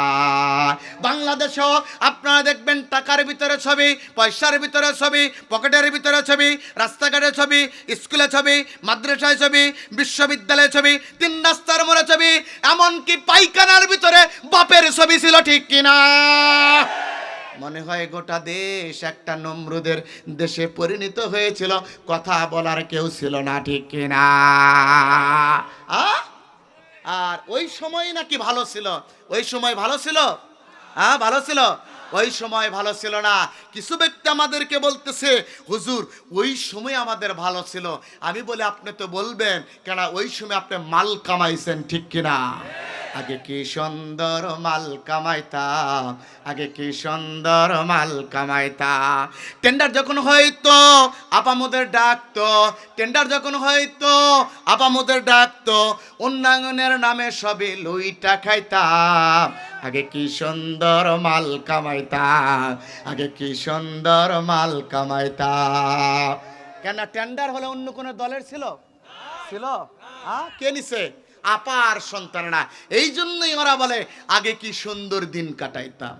বাংলাদেশেও আপনারা দেখবেন টাকার ভিতরে ছবি, পয়সার ভিতরে ছবি, পকেটের ভিতরে ছবি, রাস্তাঘাটের ছবি, স্কুলে ছবি, মাদ্রাসায় ছবি, বিশ্ববিদ্যালয়ে ছবি, 3 রাস্তার মোড়ে ছবি, এমনকি পায়খানার ভিতরে বাপের ছবি ছিল। ঠিক কিনা? মনে হয় গোটা দেশ একটা নমরুদের দেশে পরিণত হয়েছিল, কথা বলার কেউ ছিল না। ঠিক কিনা? আর ওই সময় নাকি ভালো ছিল? ওই সময় ভালো ছিল? ভালো ছিল? ওই সময় ভালো ছিল না। কিছু ব্যক্তি আমাদেরকে বলতেছে, হুজুর ওই সময় আমাদের ভালো ছিল। আমি বলি, আপনি তো বলবেন কেন, ওই সময় আপনি মাল কামাইছেন। ঠিক কিনা? আগে কি সুন্দর মাল কামাইতাম, আগে কি সুন্দর মাল কামাইতাম। টেন্ডার যখন হয়তো আপামোদের ডাকতো, টেন্ডার যখন হয়তো আপামোদের ডাকতো, উন্নয়নের নামে সবই লুইটা খাইতাম। আগে কি সুন্দর মাল কামাইতাম, আগে কি সুন্দর মাল কামাইতাম। কেন টেন্ডার হলে অন্য কোনো দলের ছিল? কে নিছে? আপার সন্তানরা। এই জন্যই ওরা বলে আগে কি সুন্দর দিন কাটাইতাম।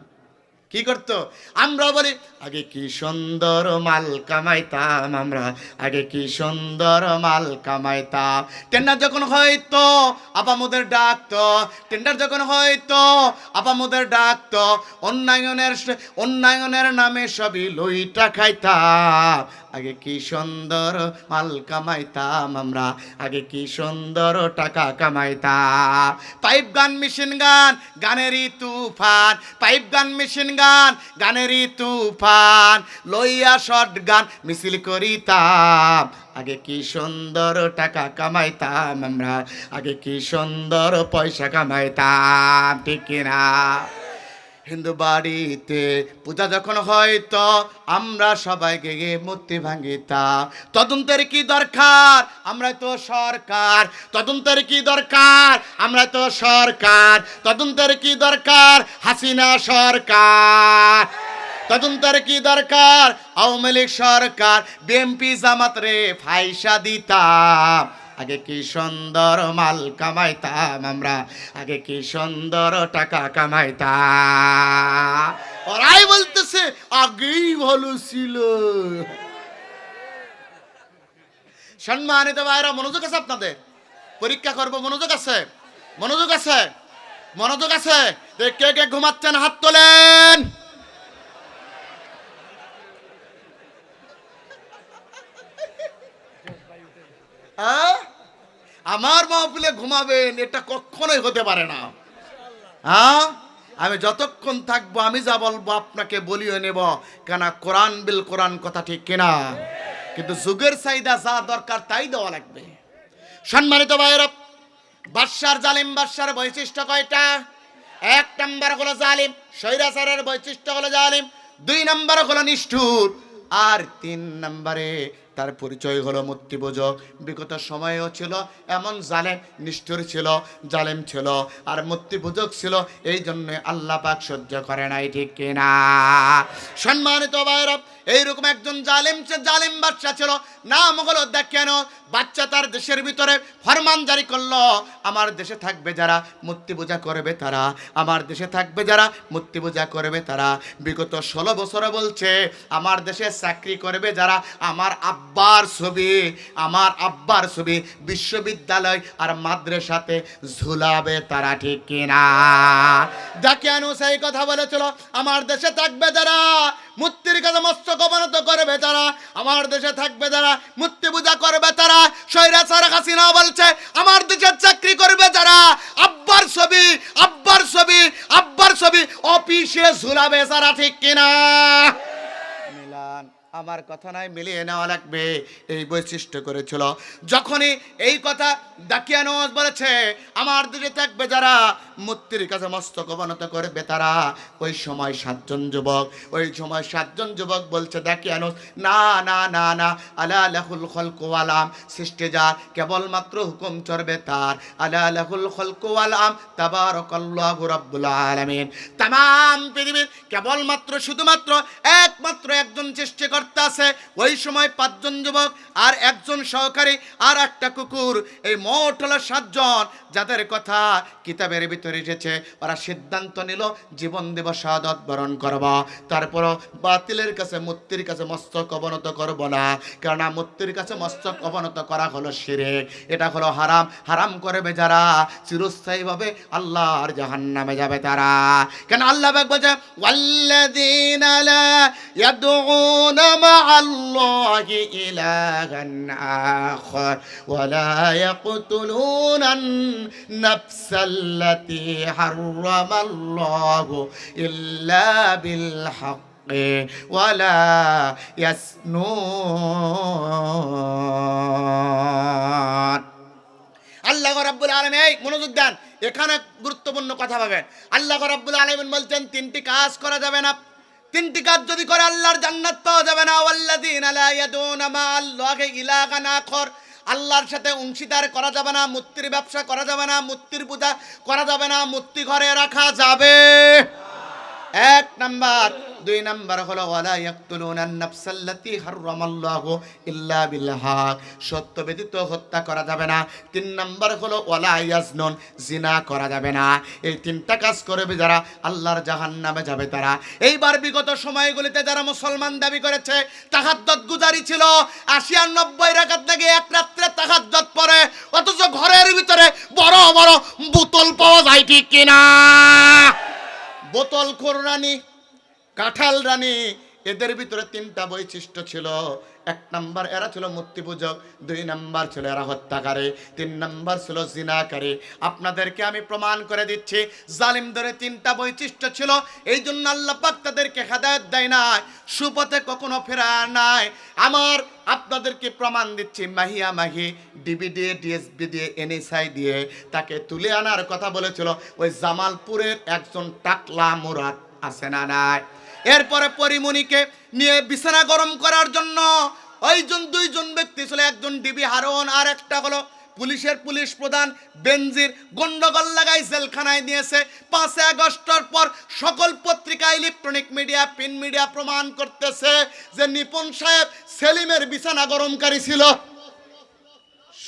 কি করতো? আমরা বলি আগে কি সুন্দর মাল কামাইতাম, আমরা আগে কি সুন্দর মাল কামাইতাম। টেন্ডার যখন হয়তো আপামোদের ডাকতো, টেন্ডার যখন হয়তো আপামোদের ডাকতো, উন্নয়নের নামে সবই লইটা খাইতাম। আগে কি সুন্দর মাল কামাইতাম আমরা, আগে কি সুন্দর টাকা কামাইতাম। পাইপ গান, মেশিন গান, গানেরই তুফান, পাইপ গান, মেশিন গান, গানেরই তুফান, লইয়া শর্ট গান মিছিল করিতাম। আগে কি সুন্দর টাকা কামাইতাম আমরা, আগে কি সুন্দর পয়সা কামাইতাম। ঠিক কিনা? হিন্দু বাড়িতে পূজা যখন হয়তো আমরা সবাইকে গিয়ে মূর্তি ভাঙিতাম। তদন্তের কি দরকার? আমরা তো সরকার। তদন্তের কি দরকার? আমরা তো সরকার। তদন্তের কি দরকার? হাসিনা সরকার। তদন্তের কি দরকার? আওয়ামী লীগ সরকার। বিএনপি জামাত রে ফাইসা দিতাম। আগে কি সুন্দর মাল কামাইতাম আমরা, আগে কি সুন্দর টাকা কামাইতাম। ওরাই বলতেছে আগেই ভালো ছিল। সম্মানিত ভাইরা, মনোযোগ আছে আপনাদের? পরীক্ষা করব, মনোযোগ আছে? মনোযোগ আছে? মনোযোগ আছে? কে কে ঘুমাচ্ছেন হাত তোলেন। আমার মাহফিলে ঘুমাবেন এটা কখনোই হতে পারে না। আমি যতক্ষণ থাকবো আমি যা বলবো আপনাকে বলিও নেব, কেন কোরআন বিল কোরআন কথা, ঠিক কিনা? কিন্তু যুগের চাহিদা যা দরকার তাই দেওয়া লাগবে। সম্মানিত ভাইরা, বাদশার জালিম বাদশার বৈশিষ্ট্য কয়টা? 1 নম্বর হলো জালিম, স্বৈরাচারের বৈশিষ্ট্য হলো জালিম। 2 নম্বর হলো নিষ্ঠুর, আর 3 নম্বরে তার পরিচয় হলো মূর্তিপূজক। বিগত সময়েও ছিল এমন জালেম, নিষ্ঠুর ছিল, জালেম ছিল, আর মূর্তিপূজক ছিল। এই জন্য আল্লাহ পাক সহ্য করে নাই, ঠিক কিনা? সম্মানিত ভাইরা, এইরকম একজন জালিম বাদশা ছিল, নাম হলো দেখেন। বাচ্চা তার দেশের ভিতরে ফরমান জারি করলো, আমার দেশে থাকবে যারা মূর্তি পূজা করবে তারা, আমার দেশে থাকবে যারা মূর্তি পূজা করবে তারা। বিগত 16 বছরে বলছে আমার দেশে চাকরি করবে যারা, আমার আব্বার ছবি বিশ্ববিদ্যালয় আর মাদ্রাসাতে ঝুলাবে তারা, ঠিক কিনা? দেখেন সেই কথা বলেছিল, আমার দেশে থাকবে যারা মূর্তির কাছে মস্তক অবনত করবে তারা, আমার দেশে থাকবে যারা মূর্তি পূজা করবে তারা। স্বৈরাচার হাসিনা বলছে আমার দেশে চাকরি করবে যারা, আব্বার ছবি অফিসে ঝুলাবে যারা, ঠিক কিনা? মিলান, আমার কথা নাই, মিলিয়ে নেওয়া লাগবে। এই বৈশিষ্ট্য করেছিল। যখনই এই কথা দাকিয়ানোজ বলেছে আমার দেশে থাকবে যারা মূর্তির কাছে মস্তক অবনত করবে তারা, ওই সময় 7 জন যুবক বলছে দাকিয়ানোজ, না না না না, আলা লাহুল খলকু ওয়াল আম, সৃষ্টি যা কেবলমাত্র হুকুম চলবে তার, আলা লাহুল খলকু ওয়াল আম তাবারাকাল্লাহু রাব্বুল আলামিন। तमाम পৃথিবীর কেবলমাত্র শুধুমাত্র একমাত্র একজন সৃষ্টিকর্তা আছে। ওই সময় 5 জন যুবক আর একজন সহকারী আর একটা কুকুর, এই মোট হলো 7 জন, যাদের কথা কিতাবের ভিতরে এসেছে। ওরা সিদ্ধান্ত নিল জীবন দেব, শাহাদাত বরণ করব, তারপরও বাতিলের কাছে মূর্তির কাছে মস্তক অবনত করব না। কারণ মূর্তির কাছে মস্তক অবনত করা হলো শিরক, এটা হলো হারাম। হারাম করবে যারা চিরস্থায়ীভাবে আল্লাহর জাহান্নামে যাবে তারা। কেন আল্লাহ পাক বলেছে ওয়াল্লাযীনা লা ইয়াদউনা মা'আল্লাহি ইলাহান আখার ওয়া লা ইয়াকতুলুনান নাফসাল্লাতী হারামাল্লাহু ইল্লা বিল হক ওয়া লা ইয়াসনুন। আল্লাহ রাব্বুল আলামিন, এই মনোযোগ দেন, এখানে গুরুত্বপূর্ণ কথা পাবেন। আল্লাহ রাব্বুল আলামিন বলছেন 3টি কাজ করা যাবে না। 3টি কাজ যদি করে আল্লাহর জান্নাত পাওয়া যাবে না। ওয়াল্লাযীনা লা ইয়াদুনা মা'আল্লাহি ইলাহান আখার, আল্লাহর সাথে অংশীদার করা যাবে না, মূর্তির ব্যবসা করা যাবে না, মূর্তির পূজা করা যাবে না, মূর্তি ঘরে রাখা যাবে। 1 নাম্বার। 2 নাম্বার হলো ওয়ালা ইয়াকতুলুনান নাফসাল্লাতী হারামাল্লাহু ইল্লা বিল হক, সত্য ব্যতীত হত্যা করা যাবে না। 3 নাম্বার হলো ওয়ালা ইয়াজনুন, জিনা করা যাবে না। এই 3টা কাজ করবে যারা আল্লাহর জাহান্নামে যাবে তারা। এইবার বিগত সময়গুলিতে যারা মুসলমান দাবি করেছে তাহাজ্জুদ গুজারি ছিল, 80 আর 90 রাকাত থেকে এক রাত্রে তাহাজ্জুদ পড়ে, অথচ ঘরের ভিতরে বড় বড় বোতল পাওয়া যায়, ঠিক কিনা? বোতল খোর রানী, কাঁঠাল রানী, এদের ভিতরে 3টা বৈশিষ্ট্য ছিল। 1 নাম্বার এরা ছিল মূর্তি পূজক, 2 নাম্বার ছিল এরা হত্যাকারী, 3 নাম্বার ছিল জিনাকারী। আপনাদেরকে আমি প্রমাণ করে দিচ্ছি জালিমদের 3টা বৈশিষ্ট্য ছিল। এই জন্য আল্লাহ পাক তাদেরকে হেদায়েত দেয় নাই, সুপথে কখনো ফেরায় নাই। আমার আপনাদেরকে প্রমাণ দিচ্ছি, মাহিয়া মাহি ডিবিডি ডিএসবি দিয়ে এনএসআই দিয়ে তাকে তুলে আনার কথা বলেছিল ওই জামালপুরের একজন টাকলা মুরাদ, আছে না নাই? এরপরে পরিমণিকে নিয়ে বিছানা গরম করার জন্য ওইজন 2 জন ব্যক্তি ছিল, একজন ডিবি হারুন আর একটা হলো পুলিশ প্রধান বেনজির, গন্ডগোল লাগাই জেলখানায় নিয়েছে। 5 আগস্টের পর সকল পত্রিকা, ইলেকট্রনিক মিডিয়া, প্রিন্ট মিডিয়া প্রমাণ করতেছে যে নিপুণ সাহেব সেলিমের বিছানা গরমকারী ছিল।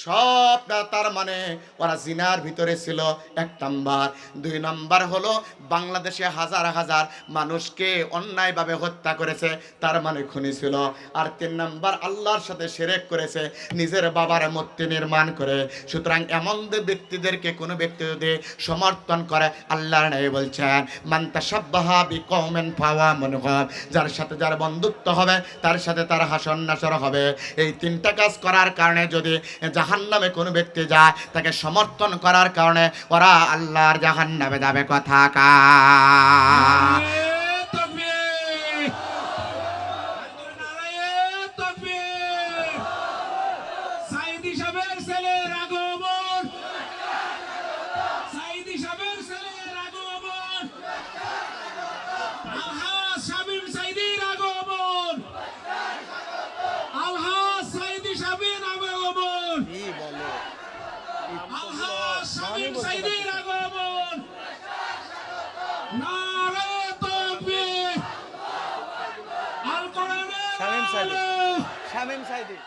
সব তার মানে ওরা জিনার ভিতরে ছিল, 1 নাম্বার। 2 নাম্বার হলো বাংলাদেশে হাজার হাজার মানুষকে অন্যায়ভাবে হত্যা করেছে, তার মানে খুনি ছিল। আর 3 নাম্বার আল্লাহর সাথে শিরক করেছে, নিজের বাবার মূর্তি নির্মাণ করে। সুতরাং এমন ব্যক্তিদেরকে কোনো ব্যক্তি যদি সমর্থন করে, আল্লাহর নবী বলছেন মান তাশাব্বাহা বিকওমিন ফাওয়া মিনহুম, যার সাথে যার বন্ধুত্ব হবে তার সাথে তার হাসর নাসর হবে। এই 3টা কাজ করার কারণে যদি জাহান্নামে কোনো ব্যক্তি যায়, তাকে সমর্থন করার কারণে ওরা আল্লাহর জাহান্নামে যাবে। কথা কা নারায়ে তাকবীর, নারায়ে তাকবীর। সাইদি সাহেবের ছেলের আগমন, সাইদি সাহেবের ছেলের আগমন, আলহাজ শামীম সাইদির আগমন, আলহাজ সাইদি সাহেবের আগমন, আলহাজ শামীম সাইদির আগমন। নারায়ে তাকবীর, আল কোরআনের শামীম সাইদি। আলো। শামীম সাইদি।